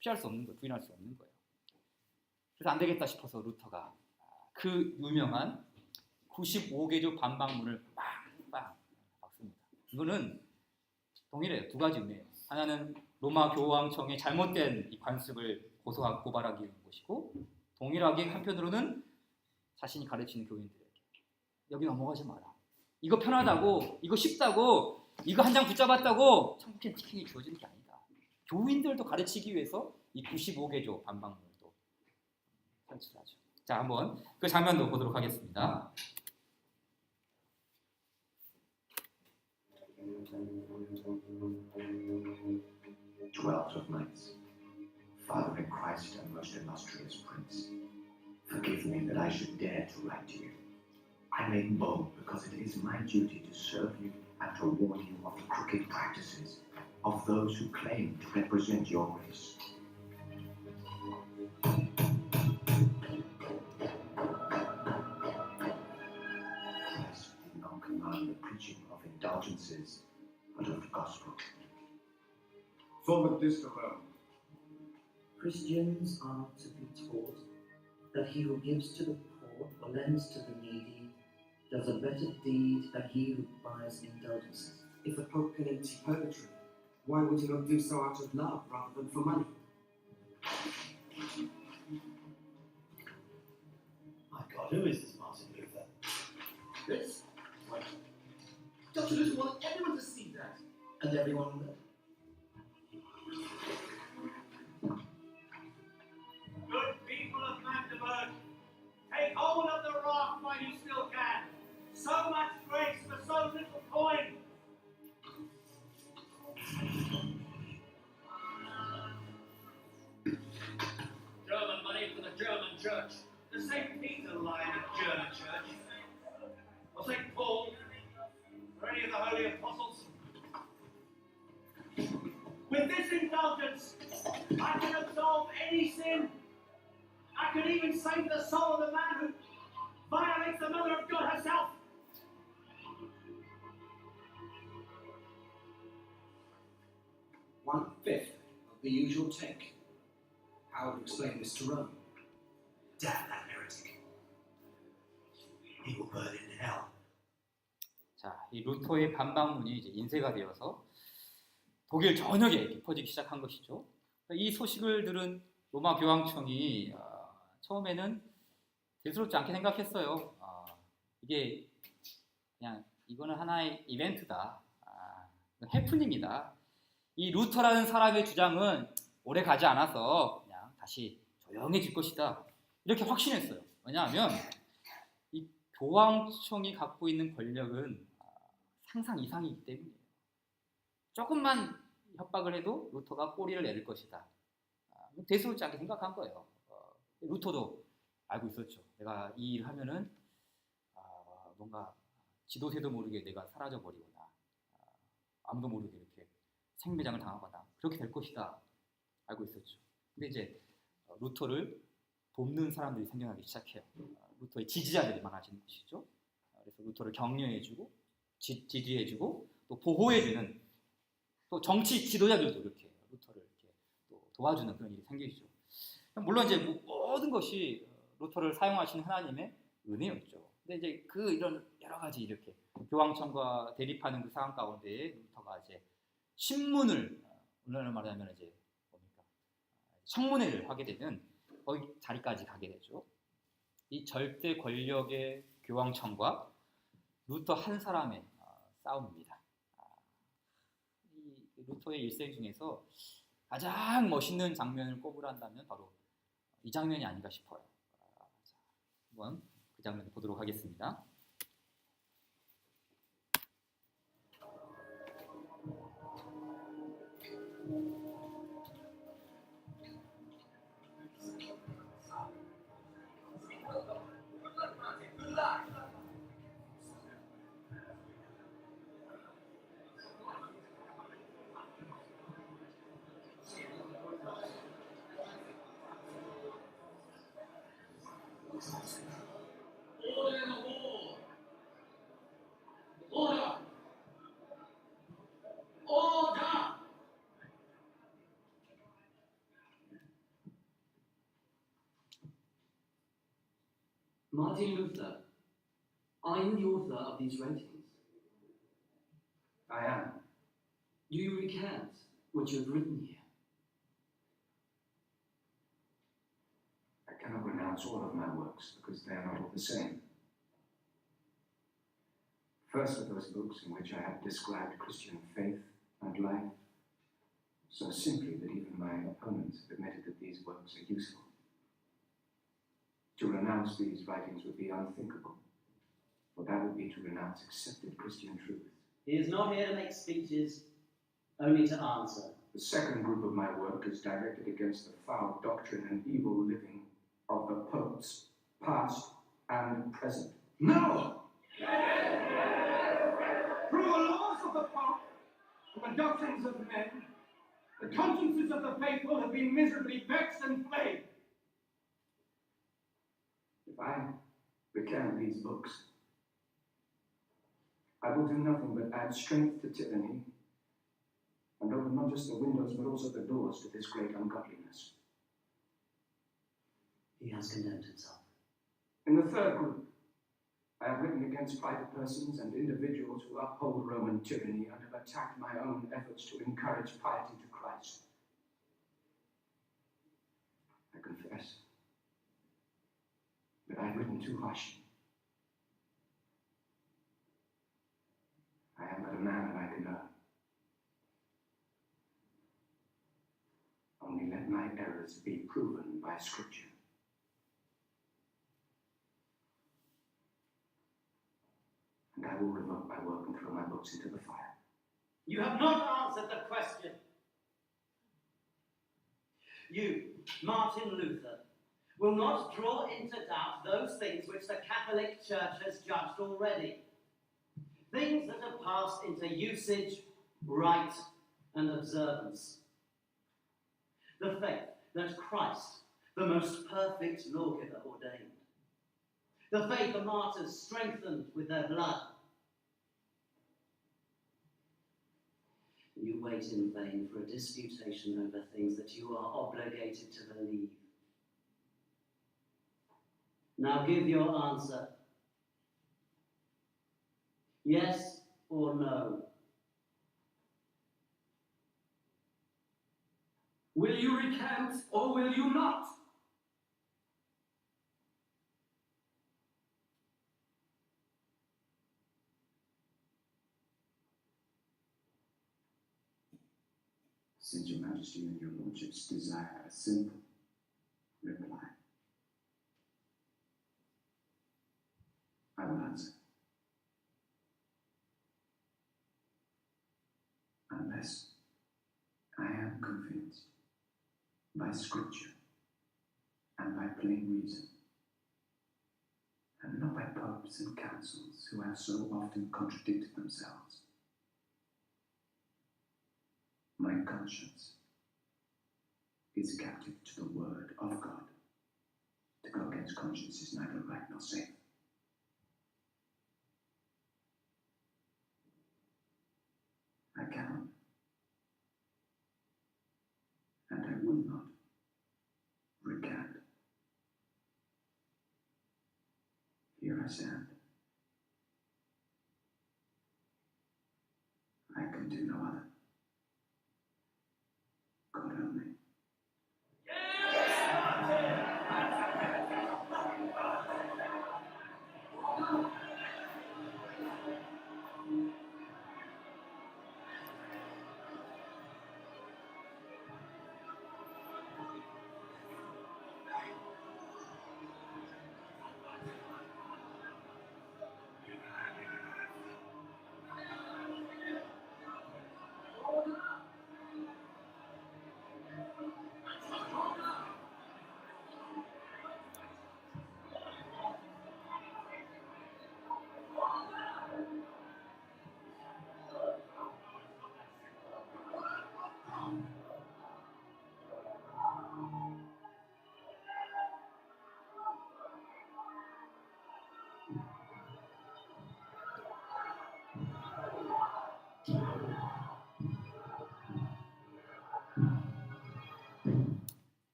피할 수 없는 거, 부인할 수 없는 거예요. 그래서 안 되겠다 싶어서 루터가 그 유명한 95개조 반박문을 빵빵 박습니다. 이거는 동일해요. 두 가지 의미예요. 하나는 로마 교황청의 잘못된 이 관습을 고발하기 위한 것이고, 동일하게 한편으로는 자신이 가르치는 교인들에게 여기 넘어가지 마라. 이거 편하다고, 이거 쉽다고, 이거 한 장 붙잡았다고 천국의 티켓이 주어지는 게 아니다. 교인들도 가르치기 위해서 이 95개조 반박문을 또 설치하죠. 자, 한번 그 장면도 보도록 하겠습니다. Twelve of Knights, Father in Christ and most illustrious Prince, forgive me that I should dare to write to you. I make bold because it is my duty to serve you and to warn you of the crooked practices of those who claim to represent your race. Christ did not command the preaching of indulgences, but of the gospel. Forward this to Rome. Christians are to be taught that he who gives to the poor or lends to the needy does a better deed than he who buys indulgences. If a pope can empty purgatory, why would he not do so out of love rather than for money? My God, who is this Martin Luther? This? What? Dr. Luther wanted everyone to see that. And everyone will. Good people of Magdeburg, take hold of the rock while you still can. So much grace for so little coin. German money for the German church. The St. Peter line of German church. Or St. Paul. Or any of the holy apostles. With this indulgence, I can absolve any sin. I can even save the soul of the man who violates the Mother of God herself. One-fifth of the usual take. How would explain this to Rome? Damn that heretic. He will burn in hell. 자, 이 루터의 반박문이 이제 인쇄가 되어서 독일 전역에 이렇게 퍼지기 시작한 것이죠. 이 소식을 들은 로마 교황청이 처음에는 대수롭지 않게 생각했어요. 이게 그냥 이거는 하나의 이벤트다. 해프닝이다. 이 루터라는 사람의 주장은 오래 가지 않아서 그냥 다시 조용해질 것이다. 이렇게 확신했어요. 왜냐하면 이 교황청이 갖고 있는 권력은 상상 이상이기 때문이에요. 조금만 협박을 해도 루터가 꼬리를 내릴 것이다. 대수롭지 않게 생각한 거예요. 루터도 알고 있었죠. 내가 이 일을 하면은 뭔가 지도새도 모르게 내가 사라져 버리거나 아무도 모르게 이렇게 생매장을 당하거나 그렇게 될 것이다 알고 있었죠. 근데 이제 루터를 돕는 사람들이 생겨나기 시작해요. 루터의 지지자들이 많아지는 것이죠. 그래서 루터를 격려해주고 지지해주고 또 보호해주는 또 정치 지도자들도 이렇게 루터를 이렇게 또 도와주는 그런 일이 생기죠. 물론 이제 모든 것이 루터를 사용하시는 하나님의 은혜였죠. 근데 이제 그 이런 여러 가지 이렇게 교황청과 대립하는 그 상황 가운데에 루터가 이제 신문을 오늘날 말하자면 이제 뭡니까 청문회를 하게 되는 거기 자리까지 가게 되죠. 이 절대 권력의 교황청과 루터 한 사람의 싸움입니다. 이 루터의 일생 중에서 가장 멋있는 장면을 꼽으란다면 바로 이 장면이 아닌가 싶어요. 자, 한번 그 장면을 보도록 하겠습니다. Order in the wall. Order. Order. Martin Luther, are you the author of these writings? I am. Do you recant what you have written here? I cannot renounce all of my works because they are not all the same. First are those books in which I have described Christian faith and life so simply that even my opponents have admitted that these works are useful. To renounce these writings would be unthinkable, for that would be to renounce accepted Christian truth. He is not here to make speeches, only to answer. The second group of my work is directed against the foul doctrine and evil living of the popes, past and present. No! Through the laws of the Pope and the doctrines of men, the consciences of the faithful have been miserably vexed and plagued. If I recant these books, I will do nothing but add strength to tyranny and open not just the windows but also the doors to this great ungodliness. He has condemned himself. In the third group, I have written against private persons and individuals who uphold Roman tyranny and have attacked my own efforts to encourage piety to Christ. I confess that I have written too harshly. I am but a man like another. Only let my errors be proven by Scripture. And I will revoke my work and throw my books into the fire. You have not answered the question. You, Martin Luther, will not draw into doubt those things which the Catholic Church has judged already. Things that have passed into usage, rite, and observance. The faith that Christ, the most perfect lawgiver, ordained. The faith the martyrs strengthened with their blood. You wait in vain for a disputation over things that you are obligated to believe. Now give your answer. Yes or no? Will you recant or will you not? Since your Majesty and your Lordships desire a simple reply, I will answer. Unless I am convinced by Scripture and by plain reason and not by popes and councils who have so often contradicted themselves. My conscience is captive to the word of God. To go against conscience is neither right nor safe. I cannot, and I will not recant. Here I stand. I can do no other. God only.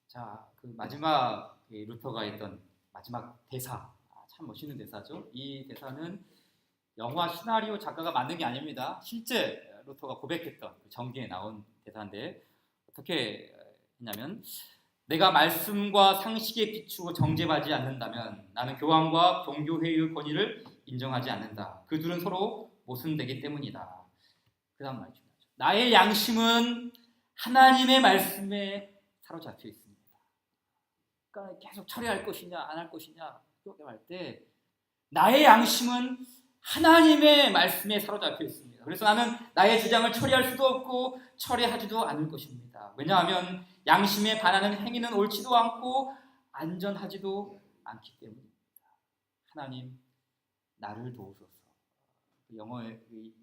자, 그 마지막 루터가 했던 마지막 대사, 참 멋있는 대사죠. 이 대사는 영화 시나리오 작가가 만든 게 아닙니다. 실제 루터가 고백했던 정기에 나온 대사인데 어떻게 했냐면, 내가 말씀과 상식에 비추고 정죄하지 않는다면 나는 교황과 종교회의의 권위를 인정하지 않는다. 그 둘은 서로 모순되기 때문이다. 그 다음 말이 중요하죠. 나의 양심은 하나님의 말씀에 사로잡혀 있습니다. 그러니까 계속 처리할 것이냐 안 할 것이냐 그렇게 말 때 나의 양심은 하나님의 말씀에 사로잡혀 있습니다. 그래서 나는 나의 주장을 처리할 수도 없고 처리하지도 않을 것입니다. 왜냐하면 양심에 반하는 행위는 옳지도 않고 안전하지도 않기 때문입니다. 하나님 나를 도우소서. 영어의 이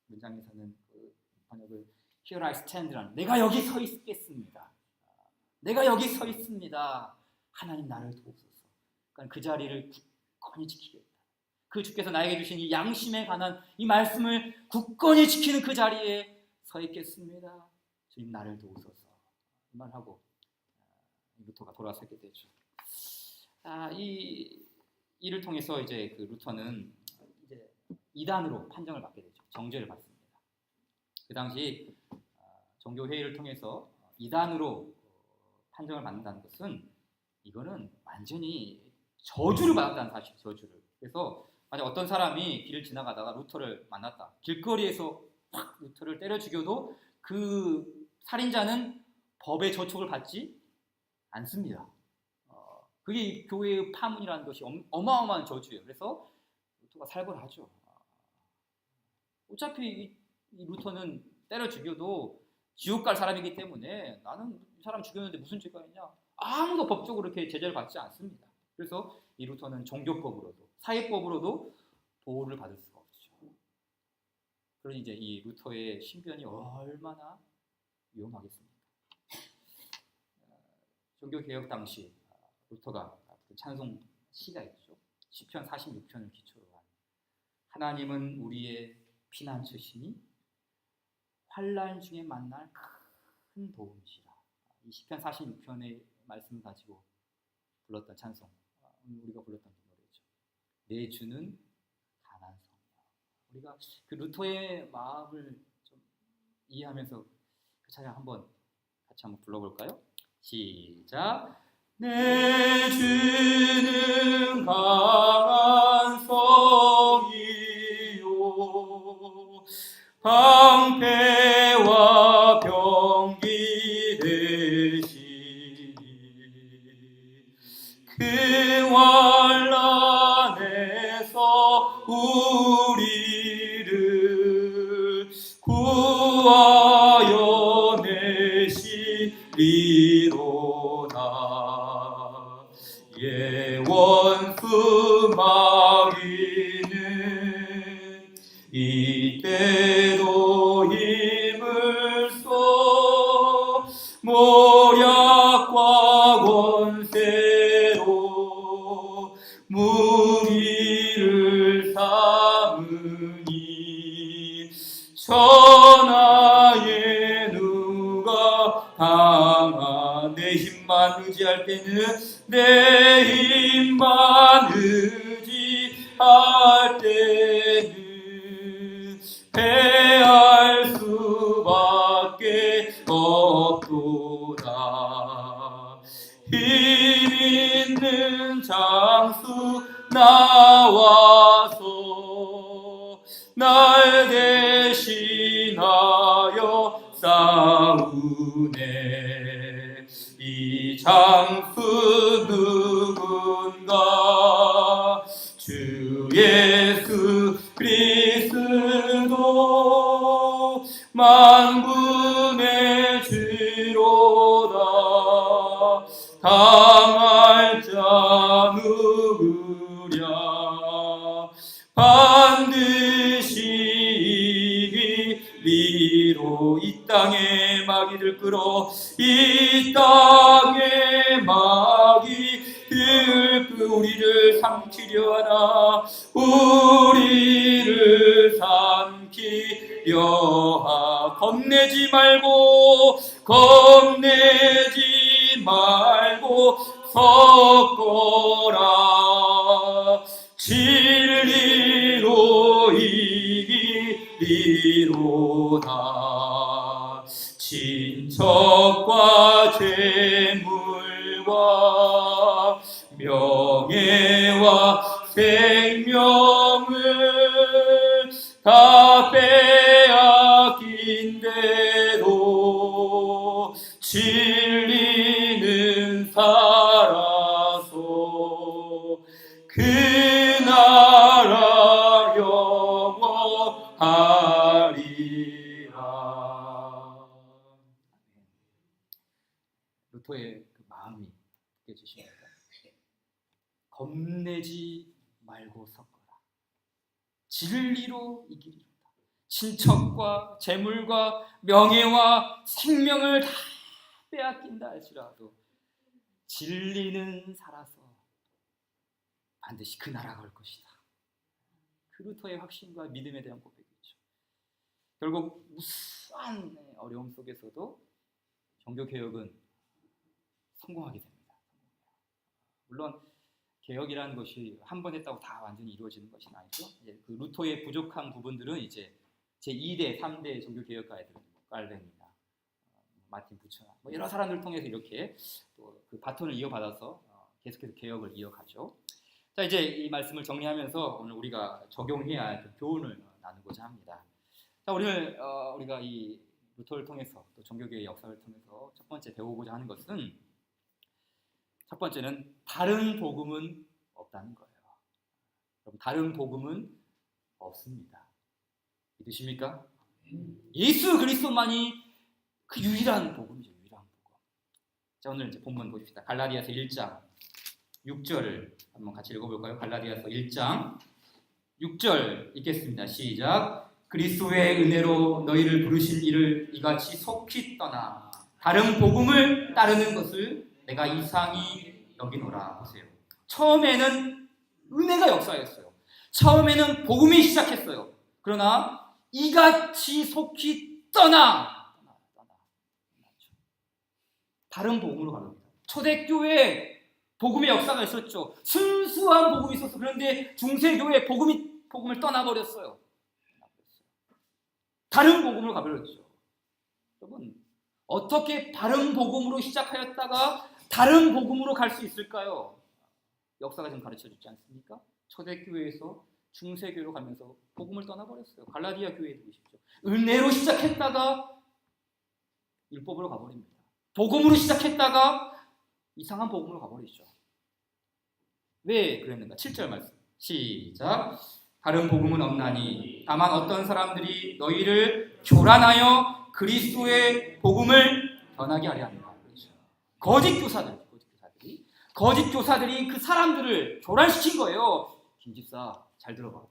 문장에서는 그 번역을 Here I stand라는, 내가 여기 서 있겠습니다. 내가 여기 서 있습니다. 하나님 나를 도우소서. 그러니까 그 자리를 굳건히 지키겠다. 그 주께서 나에게 주신 이 양심에 관한 이 말씀을 굳건히 지키는 그 자리에 서 있겠습니다. 주님 나를 도우소서. 이 말하고 루터가 돌아서게 되죠. 이를 통해서 이제 그 루터는 이제 이단으로 판정을 받게 되죠. 정죄를 받습니다. 그 당시 종교회의를 통해서 이단으로 판정을 받는다는 것은 이거는 완전히 저주를 받았다는 사실, 저주를. 그래서 만약 어떤 사람이 길을 지나가다가 루터를 만났다. 길거리에서 확 루터를 때려 죽여도 그 살인자는 법의 저촉을 받지 않습니다. 그게 교회의 파문이라는 것이 어마어마한 저주예요. 그래서 루터가 살벌하죠. 어차피 이 루터는 때려 죽여도 지옥 갈 사람이기 때문에 나는 이 사람 죽였는데 무슨 죄가 있냐? 아무도 법적으로 이렇게 제재를 받지 않습니다. 그래서 이 루터는 종교법으로도 사회법으로도 보호를 받을 수가 없죠. 그러니 이제 이 루터의 신변이 얼마나 위험하겠습니까? 종교개혁 당시 루터가 찬송 시가 있죠. 시편 46편을 기초로 한 하나님은 우리의 피난처시니 환난 중에 만날 큰 도움이시라. 이 시편 46편의 말씀을 가지고 불렀던 찬송, 우리가 불렀던 노래죠. 내 주는 강한 성이야. 우리가 그 루터의 마음을 좀 이해하면서 그 찬양 같이 한번 불러볼까요? 시작. 내 주는 강한 성이요 방패와 병기 되시니 그 환난에서 우리를 구하여 내시리로다. 예원수 마귀는 이때도 힘을 써 모략과 권세로 무기를 삼으니 천하에 누가 당한 내 힘만 의지할 때는 내 힘만 의지할 때는 패할 수밖에 없도다. 힘 있는 장수 나와서 날 대신하여 싸우네. 이 장수 누군가 주 예수 그리스도 만군의 주로다. 당할 자 누구랴 반드시 이기리로. 이 땅의 마귀를 끌어 이 땅의 마귀들 우리를 삼키려 하나 우리를 삼키려 하. 겁내지 말고 섞어라. 진리로 이기리로다. 친척과 재물과 명예와 생명을 다 빼앗긴대도 진리는 살아서 그 나라 영원하리라. 루터의 그 마음이 느껴지십니까? 겁내지 말고 섞어라. 진리로 이기리로다. 친척과 재물과 명예와 생명을 다 빼앗긴다 할지라도 진리는 살아서 반드시 그 나라가 올 것이다. 그 루터의 확신과 믿음에 대한 고백이죠. 결국 무수한 어려움 속에서도 종교개혁은 성공하게 됩니다. 물론 개혁이라는 것이 한 번 했다고 다 완전히 이루어지는 것이 아니죠. 그 루터의 부족한 부분들은 이제 제2대, 3대 종교개혁가들은 깔뱅이나 마틴 부처나 여러 사람들 통해서 이렇게 또 그 바톤을 이어받아서 계속해서 개혁을 이어가죠. 자, 이제 이 말씀을 정리하면서 오늘 우리가 적용해야 할 그 교훈을 나누고자 합니다. 자, 오늘 우리가 이 루터를 통해서 또 종교개혁의 역사를 통해서 첫 번째 배우고자 하는 것은 첫 번째는 다른 복음은 없다는 거예요. 여러분, 다른 복음은 없습니다. 믿으십니까? 예수 그리스도만이 그 유일한 복음이죠. 유일한 복음. 자, 오늘 이제 본문 보십시다. 갈라디아서 1장 6절을 한번 같이 읽어볼까요? 갈라디아서 1장 6절 읽겠습니다. 시작. 그리스도의 은혜로 너희를 부르신 이를 이같이 속히 떠나 다른 복음을 따르는 것을 내가 이상히 여기노라. 보세요. 처음에는 은혜가 역사였어요. 처음에는 복음이 시작했어요. 그러나 이같이 속히 떠나. 다른 복음으로 가랍니다. 초대교회에 복음의 역사가 있었죠. 순수한 복음이 있었어. 그런데 중세교회에 복음을 떠나버렸어요. 다른 복음으로 가버렸죠. 여러분, 어떻게 다른 복음으로 시작하였다가 다른 복음으로 갈 수 있을까요? 역사가 좀 가르쳐주지 않습니까? 초대교회에서 중세교회로 가면서 복음을 떠나버렸어요. 갈라디아 교회에 보십시오. 은혜로 시작했다가 율법으로 가버립니다. 복음으로 시작했다가 이상한 복음으로 가버리죠. 왜 그랬는가? 7절 말씀 시작. 다른 복음은 없나니 다만 어떤 사람들이 너희를 교란하여 그리스도의 복음을 변하게 하려 합니다. 그렇죠. 거짓 교사들이 거짓 교사들이 그 사람들을 교란시킨 거예요. 김 집사, 잘 들어봐.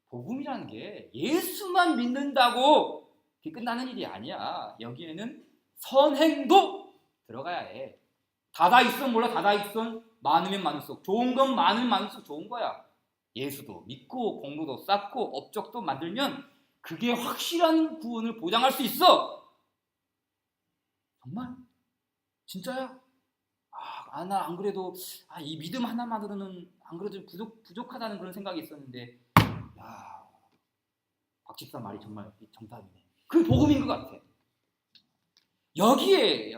복음이라는 게 예수만 믿는다고 그게 끝나는 일이 아니야. 여기에는 선행도 들어가야 해. 다다익선 몰라, 다다익선. 많으면 많을수록 좋은 건 많으면 많을수록 좋은 거야. 예수도 믿고 공로도 쌓고 업적도 만들면 그게 확실한 구원을 보장할 수 있어. 정말? 진짜야? 나 안 그래도 이 믿음 하나만으로는 안 그래도 부족하다는 그런 생각이 있었는데, 박 집사 말이 정말 정답이네. 그 복음인 것 같아. 여기에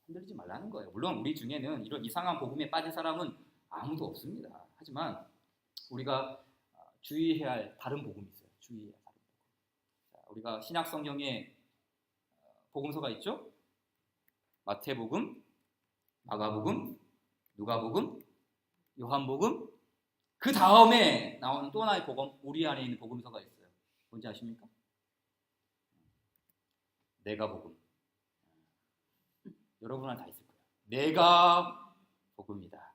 흔들리지 말라는 거예요. 물론 우리 중에는 이런 이상한 복음에 빠진 사람은 아무도 없습니다. 하지만 우리가 주의해야 할 다른 복음이 있어요. 주의해야 할 다른 복음. 우리가 신약 성경에 복음서가 있죠. 마태복음, 마가복음, 누가복음, 요한복음, 그 다음에 나오는 또 하나의 복음, 우리 안에 있는 복음서가 있어요. 뭔지 아십니까? 내가 복음. 여러분은 다 있을 거예요. 내가 복음이다.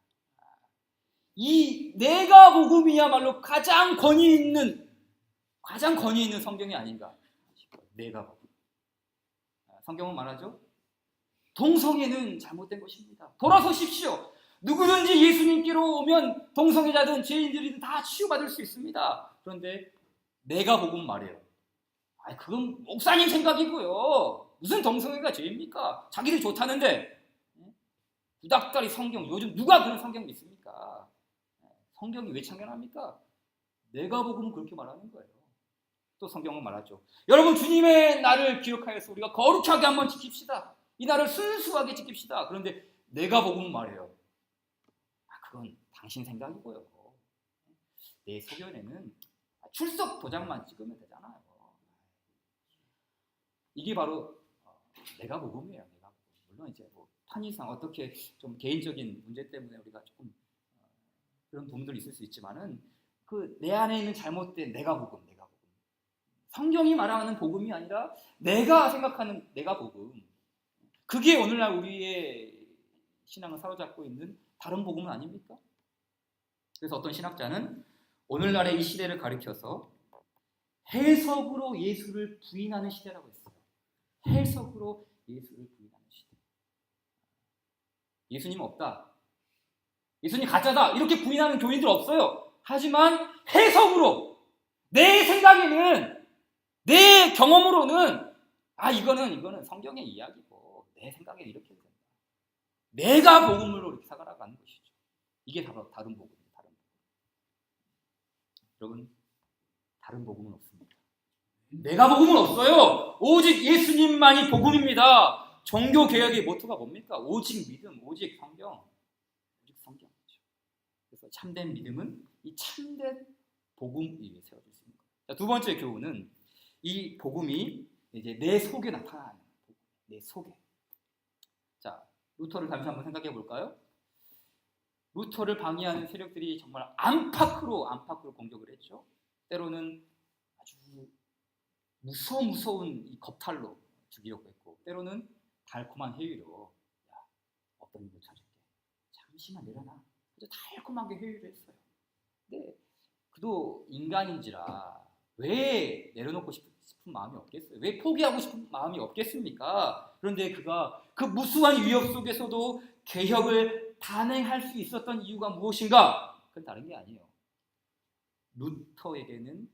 이 내가 복음이야말로 가장 권위 있는 성경이 아닌가. 내가 복음. 성경은 말하죠. 동성애는 잘못된 것입니다. 돌아서십시오. 누구든지 예수님께로 오면 동성애자든 죄인들이든 다 치유받을 수 있습니다. 그런데 내가 복음 말해요. 그건 목사님 생각이고요. 무슨 동성애가 죄입니까? 자기들 좋다는데. 구닥다리 성경, 요즘 누가 그런 성경 믿습니까? 성경이 왜 참견합니까? 내가 복음은 그렇게 말하는 거예요. 또 성경은 말하죠. 여러분, 주님의 날을 기억하여서 우리가 거룩하게 한번 지킵시다. 이 날을 순수하게 지킵시다. 그런데 내가 복음은 말해요. 그건 당신 생각이고요. 내 소견에는 출석 도장만 찍으면 되잖아요. 이게 바로 내가 복음이에요. 내가 복음. 물론 이제 편의상 어떻게 좀 개인적인 문제 때문에 우리가 조금 그런 부분들이 있을 수 있지만은 그 내 안에 있는 잘못된 내가 복음. 성경이 말하는 복음이 아니라 내가 생각하는 내가 복음. 그게 오늘날 우리의 신앙을 사로잡고 있는 다른 복음은 아닙니까? 그래서 어떤 신학자는 오늘날의 이 시대를 가리켜서 해석으로 예수를 부인하는 시대라고 했어요. 해석으로 예수를 부인하는 시대. 예수님 없다. 예수님 가짜다. 이렇게 부인하는 교인들 없어요. 하지만 해석으로 내 생각에는 내 경험으로는 이거는 성경의 이야기고 내 생각에는 이렇게 된다. 내가 복음으로 이렇게 살아가는 것이죠. 이게 바로 다른 복음이에요. 다른 복음. 여러분, 다른 복음은 없습니다. 내가 복음은 없어요. 오직 예수님만이 복음입니다. 종교 개혁의 모토가 뭡니까? 오직 믿음, 오직 성경. 오직 성경이죠. 그래서 참된 믿음은 이 참된 복음 위에 세워질 수 있는 거예요. 자, 두 번째 교훈은 이 복음이 이제 내 속에 나타나는 복음. 내 속에. 자, 루터를 잠시 한번 생각해 볼까요? 루터를 방해하는 세력들이 정말 안팎으로 공격을 했죠. 때로는 아주 무서운 이 겁탈로 죽이려고 했고, 때로는 달콤한 회유로 어떤 일을 찾을게. 잠시만 내려놔. 아주 달콤하게 회유를 했어요. 근데 그도 인간인지라 왜 내려놓고 싶은 마음이 없겠어요? 왜 포기하고 싶은 마음이 없겠습니까? 그런데 그가 그 무수한 위협 속에서도 개혁을 단행할 수 있었던 이유가 무엇인가? 그건 다른 게 아니에요. 루터에게는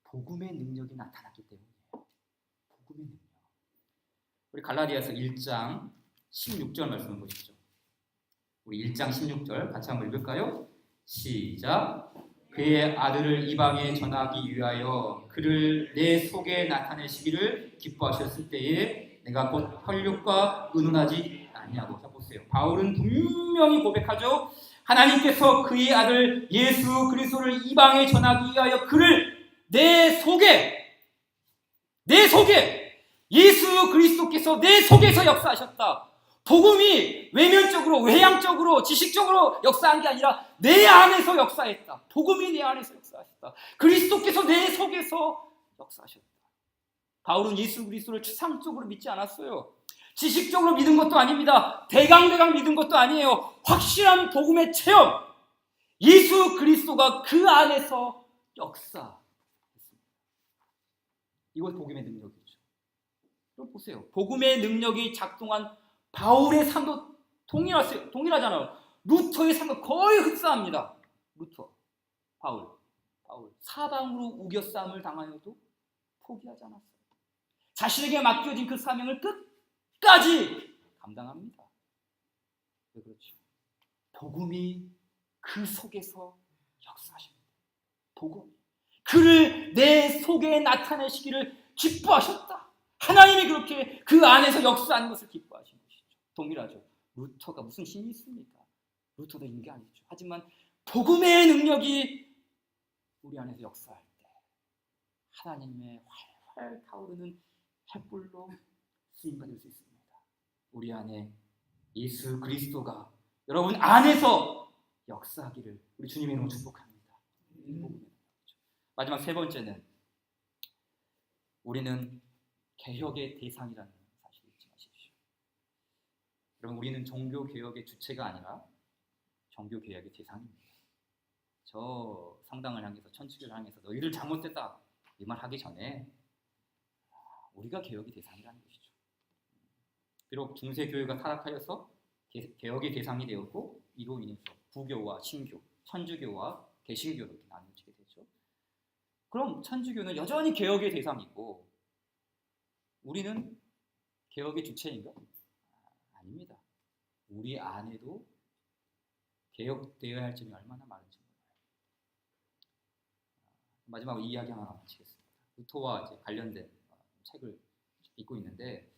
복음의 능력이 나타났기 때문이에요. 복음의 능력. 우리 갈라디아서 1장 16절 말씀을 보시죠. 우리 1장 16절 같이 한번 읽을까요? 시작. 그의 아들을 이방에 전하기 위하여 그를 내 속에 나타내시기를 기뻐하셨을 때에 내가 곧 혈육과 의논하지 아니하고. 자, 보세요. 바울은 분명히 고백하죠. 하나님께서 그의 아들 예수 그리스도를 이방에 전하기 위하여 그를 내 속에 예수 그리스도께서 내 속에서 역사하셨다. 복음이 외면적으로, 외향적으로, 지식적으로 역사한 게 아니라 내 안에서 역사했다. 복음이 내 안에서 역사하셨다. 그리스도께서 내 속에서 역사하셨다. 바울은 예수 그리스도를 추상적으로 믿지 않았어요. 지식적으로 믿은 것도 아닙니다. 대강대강 믿은 것도 아니에요. 확실한 복음의 체험. 예수 그리스도가 그 안에서 역사했습니다. 이것 복음의 능력이죠. 그럼 보세요. 복음의 능력이 작동한 바울의 삶도 동일하잖아요. 루터의 삶도 거의 흡사합니다. 루터, 바울. 사방으로 우겨싸움을 당하여도 포기하지 않았어요. 자신에게 맡겨진 그 사명을 끝까지 감당합니다. 왜 그렇죠? 복음이 그 속에서 역사하십니다. 복음. 그를 내 속에 나타내시기를 기뻐하셨다. 하나님이 그렇게 그 안에서 역사하는 것을 기뻐하신 것이죠. 동일하죠. 루터가 무슨 힘이 있습니까? 루터도 있는 게 아니죠. 하지만 복음의 능력이 우리 안에서 역사할 때 하나님의 활활 타오르는 횃불로 쓰임받을 수 있습니다. 우리 안에 예수 그리스도가 여러분 안에서 역사하기를 우리 주님의 이름으로 축복합니다. 마지막 세 번째는 우리는 개혁의 대상이라는 사실을 잊지 마십시오. 여러분 우리는 종교개혁의 주체가 아니라 종교개혁의 대상입니다. 저 상당을 향해서 천주교를 향해서 너희들 잘못됐다 이 말 하기 전에 우리가 개혁의 대상이라는 것이죠. 비록 중세교회가 타락하여서 개혁의 대상이 되었고 이로 인해서 부교와 신교, 천주교와 개신교로 이렇게 나뉘어지게 되죠. 그럼 천주교는 여전히 개혁의 대상이고 우리는 개혁의 주체인가? 아닙니다. 우리 안에도 개혁되어야 할 점이 얼마나 많은지 몰라요. 마지막으로 이 이야기 하나 마치겠습니다. 루터와 이제 관련된 책을 읽고 있는데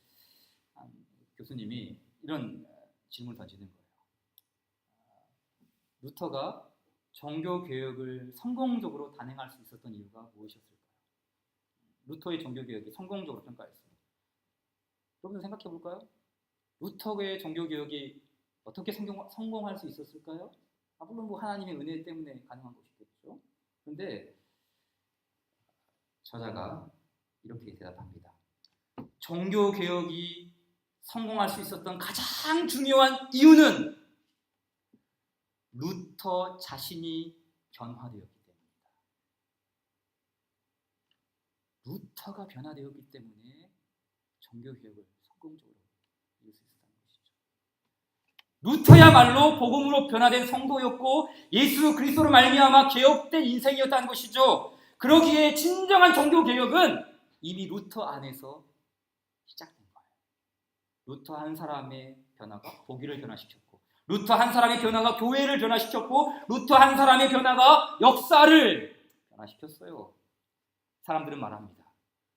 교수님이 이런 질문을 던지는 거예요. 루터가 종교 개혁을 성공적으로 단행할 수 있었던 이유가 무엇이었을까요? 루터의 종교 개혁이 성공적으로 평가했습니다. 여러분 생각해 볼까요? 루터의 종교 개혁이 어떻게 성공할 수 있었을까요? 물론 뭐 하나님의 은혜 때문에 가능한 것이겠죠. 그런데 저자가 이렇게 대답합니다. 종교 개혁이 성공할 수 있었던 가장 중요한 이유는 루터 자신이 변화되었기 때문입니다. 루터가 변화되었기 때문에 종교 개혁을 성공적으로 이룰 수 있었다는 것이죠. 루터야말로 복음으로 변화된 성도였고 예수 그리스도로 말미암아 개혁된 인생이었다는 것이죠. 그러기에 진정한 종교 개혁은 이미 루터 안에서 시작된 거예요. 루터 한 사람의 변화가 보기를 변화시켰고 루터 한 사람의 변화가 교회를 변화시켰고 루터 한 사람의 변화가 역사를 변화시켰어요. 사람들은 말합니다.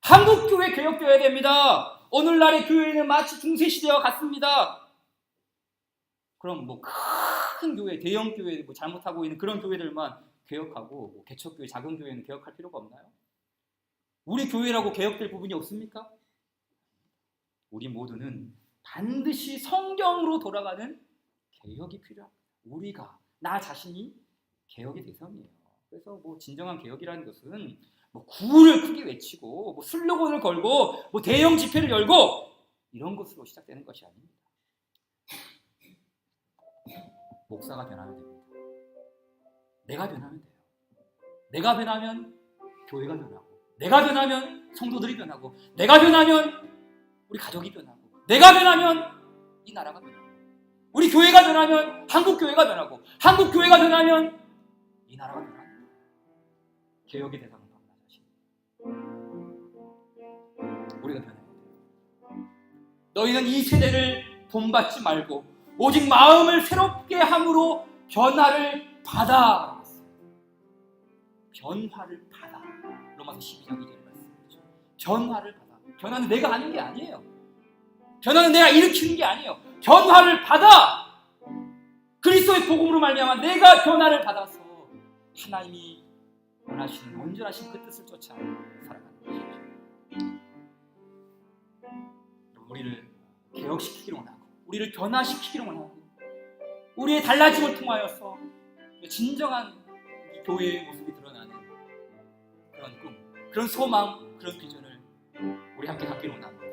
한국교회 개혁되어야 됩니다. 오늘날의 교회는 마치 중세시대와 같습니다. 그럼 뭐 큰 교회, 대형 교회 뭐 잘못하고 있는 그런 교회들만 개혁하고 뭐 개척교회, 작은 교회는 개혁할 필요가 없나요? 우리 교회라고 개혁될 부분이 없습니까? 우리 모두는 반드시 성경으로 돌아가는 개혁이 필요합니다. 우리가 나 자신이 개혁의 대상이에요. 그래서 뭐 진정한 개혁이라는 것은 뭐 구호를 크게 외치고 뭐 슬로건을 걸고 뭐 대형 집회를 열고 이런 것으로 시작되는 것이 아닙니다. 목사가 변하면 됩니다. 내가 변하면 돼요. 내가 변하면 교회가 변하고 내가 변하면 성도들이 변하고 내가 변하면 우리 가족이 변하고 내가 변하면 이 나라가 변하고 우리 교회가 변하면 한국 교회가 변하고 한국 교회가 변하면 이 나라가 변하는 거예요. 개혁의 대상은 바로 나 자신. 우리가 변해야 돼요. 너희는 이 세대를 본받지 말고 오직 마음을 새롭게 함으로 변화를 받아. 변화를 받아. 로마서 12장 2절 말씀이죠. 변화를 받아. 변화는 내가 하는 게 아니에요. 변화는 내가 일으키는 게 아니에요. 변화를 받아. 그리스도의 복음으로 말미암아 내가 변화를 받아서 하나님이 원하시는 온전하신 그 뜻을 쫓아 살아가는 것이죠. 우리를 개혁시키기를 원하고 우리를 변화시키기를 원하고 우리의 달라짐을 통하여서 진정한 교회의 모습이 드러나는 그런 꿈, 그런 소망, 그런 비전을 우리 함께 갖기를 원합니다.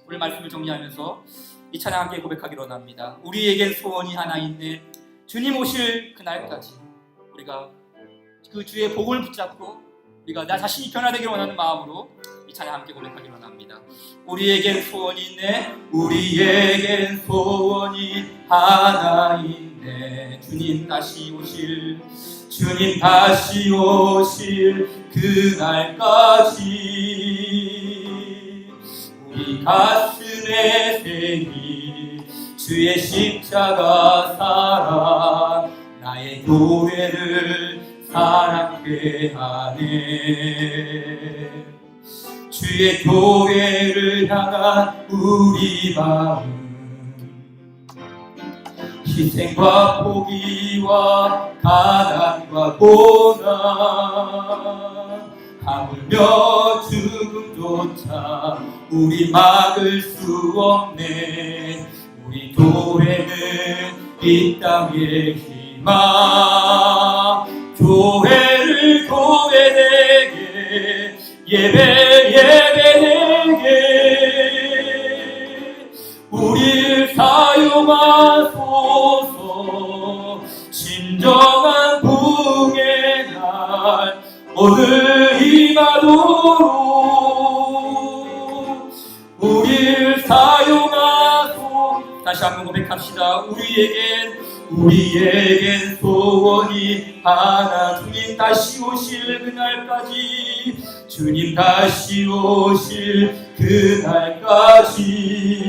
오늘 말씀을 정리하면서 이 찬양 함께 고백하기로 원합니다. 우리에겐 소원이 하나 있네. 주님 오실 그날까지 우리가 그 주의 복을 붙잡고 우리가 나 자신이 변화되기를 원하는 마음으로 이 찬양 함께 고백하기로 원합니다. 우리에겐 소원이 있네. 우리에겐 소원이 하나 있네. 주님 다시 오실 그날까지 우리 가슴에 새긴 주의 십자가 사랑 나의 교회를 사랑케 하네. 주의 교회를 향한 우리 마음 희생과 포기와 가난과 고난 하물며 죽음조차 우리 막을 수 없네. 우리 교회는 이 땅의 희망 교회를 교회되게 예배되게 우리를 사용하소서. 진정한 부흥의 날 오늘 임하도록 우리를 사용하소서. 다시 한번 고백합시다. 우리에겐 소원이 하나. 주님 다시 오실 그날까지 주님 다시 오실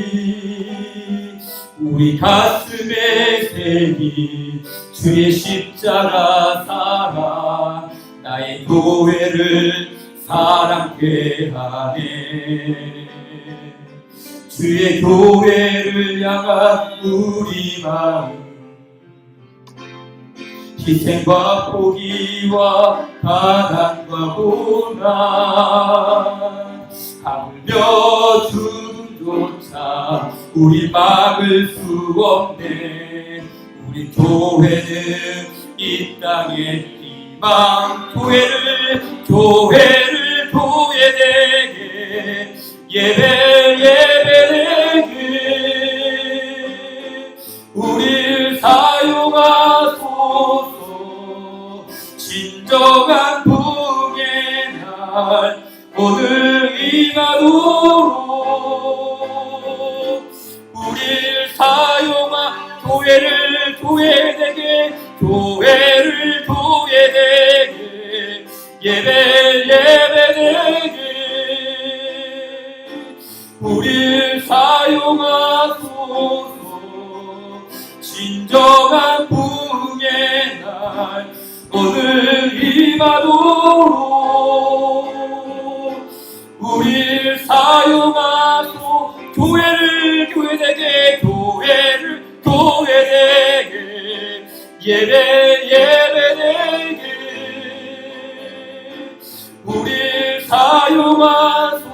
그날까지 우리 가슴에 새긴 주의 십자가 사랑 나의 교회를 사랑케 하네. 주의 교회를 향한 우리 마음 희생과 포기와 가난과 고난 하물며 죽음조차 우리 막을 수 없네. 우리 교회는 이 땅의 희망 교회를 교회되게 예배되게 우리를 사용하소서. 진정한 부흥의 날 오늘 임하도록 우리를 사용한 교회를 교회되게 예배되게 우리를 사용하소서. 진정한 부흥의 날 오늘 임하도록 우리를 사용하소서. 교회를 교회되게 예배되게 우리를 사용하소서.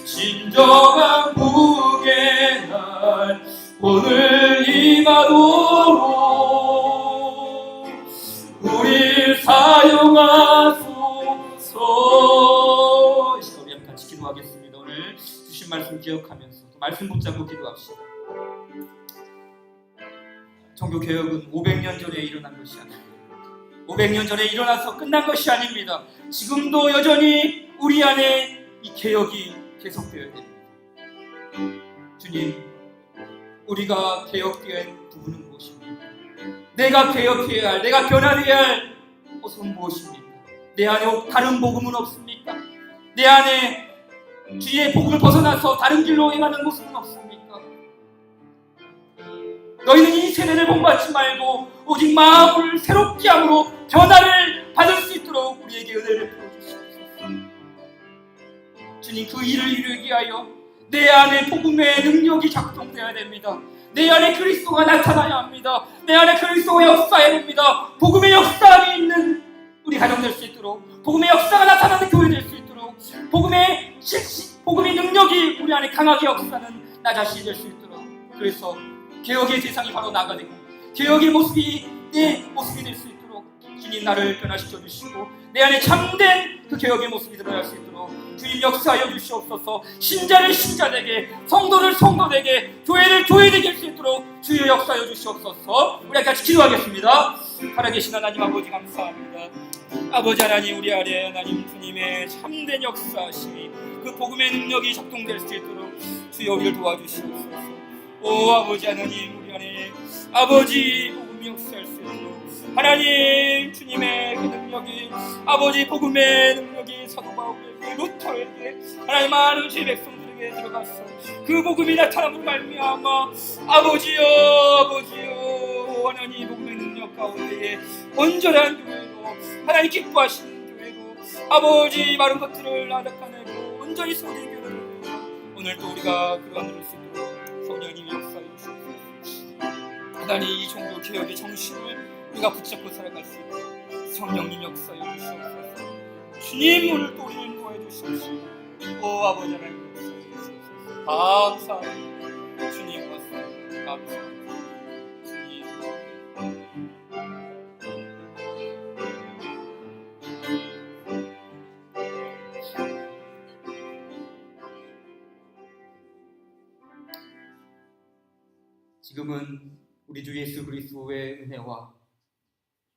진정한 부흥의 날 오늘 임하도록 우리를 사용하소서. 이 시간 우리 함께 같이 기도하겠습니다. 오늘 주신 말씀 기억하면서 또 말씀 붙잡고 기도합시다. 종교개혁은 500년 전에 일어난 것이 아닙니다. 500년 전에 일어나서 끝난 것이 아닙니다. 지금도 여전히 우리 안에 이 개혁이 계속되어야 됩니다. 주님, 우리가 개혁되어야 할 부분은 무엇입니까? 내가 개혁해야 할, 내가 변화되어야 할 것은 무엇입니까? 내 안에 다른 복음은 없습니까? 내 안에 주의 복음을 벗어나서 다른 길로 행하는 모습은 없습니까? 너희는 이 세대를 본받지 말고 오직 마음을 새롭게 함으로 변화를 받을 수 있도록 우리에게 은혜를 베풀어 주시옵소서. 주님, 그 일을 이루기 위하여 내 안에 복음의 능력이 작동되어야 됩니다. 내 안에 그리스도가 나타나야 합니다. 내 안에 그리스도가 역사해야 됩니다. 복음의 역사가 있는 우리 가정 될 수 있도록, 복음의 역사가 나타나는 교회 될 수 있도록, 복음의 능력이 우리 안에 강하게 역사하는 나 자신이 될 수 있도록. 그래서 개혁의 대상이 바로 나가 되고 개혁의 모습이 내 모습이 될 수 있도록 주님 나를 변화시켜 주시고 내 안에 참된 그 개혁의 모습이 드러날 수 있도록 주님 역사하여 주시옵소서. 신자를 신자되게, 성도를 성도되게, 교회를 교회되게 할 수 있도록 주여 역사하여 주시옵소서. 우리 같이 기도하겠습니다. 살아계신 하나님 아버지 감사합니다. 아버지 하나님, 우리 아래 하나님 주님의 참된 역사하심이 그 복음의 능력이 작동될 수 있도록 주여 우리를 도와주시옵소서. 오 아버지 하나님, 우리 안에 아버지 복음이 역사할 수 있도록 하나님 주님의 그 능력이, 아버지 복음의 능력이 사도 바울에게, 루터에게, 하나님 많은 주의 백성들에게 들어갔어. 그 복음이 나타남으로 말미암아 아버지여, 아버지여, 하나님 복음의 능력 가운데에 온전한 교회로, 하나님 기뻐하시는 교회로, 아버지 많은 것들을 나타내고 온전히 소리의 교회로 오늘도 우리가 그러한 일을 수 있도록 성령님이 역사해 주시옵소서. 하나님 이 종교 개혁의 정신을 우리가 붙잡고 살아갈 수 있도록 성령님 역사해 주시옵소서. 주님 오늘도 우리를 도와해 주십시오. 오 아버지 하나님 역사해 주시옵소서. 감사합니다. 주님 고맙습니다. 감사합니다. 주님. 지금은 우리 주 예수 그리스도의 은혜와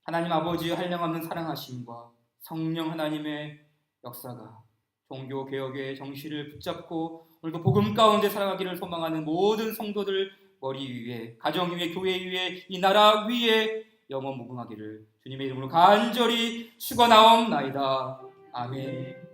하나님 아버지의 한량없는 사랑하심과 성령 하나님의 역사가 종교 개혁의 정신을 붙잡고 오늘도 복음 가운데 살아가기를 소망하는 모든 성도들 머리 위에, 가정 위에, 교회 위에, 이 나라 위에 영원 무궁하기를 주님의 이름으로 간절히 축원하옵나이다. 아멘.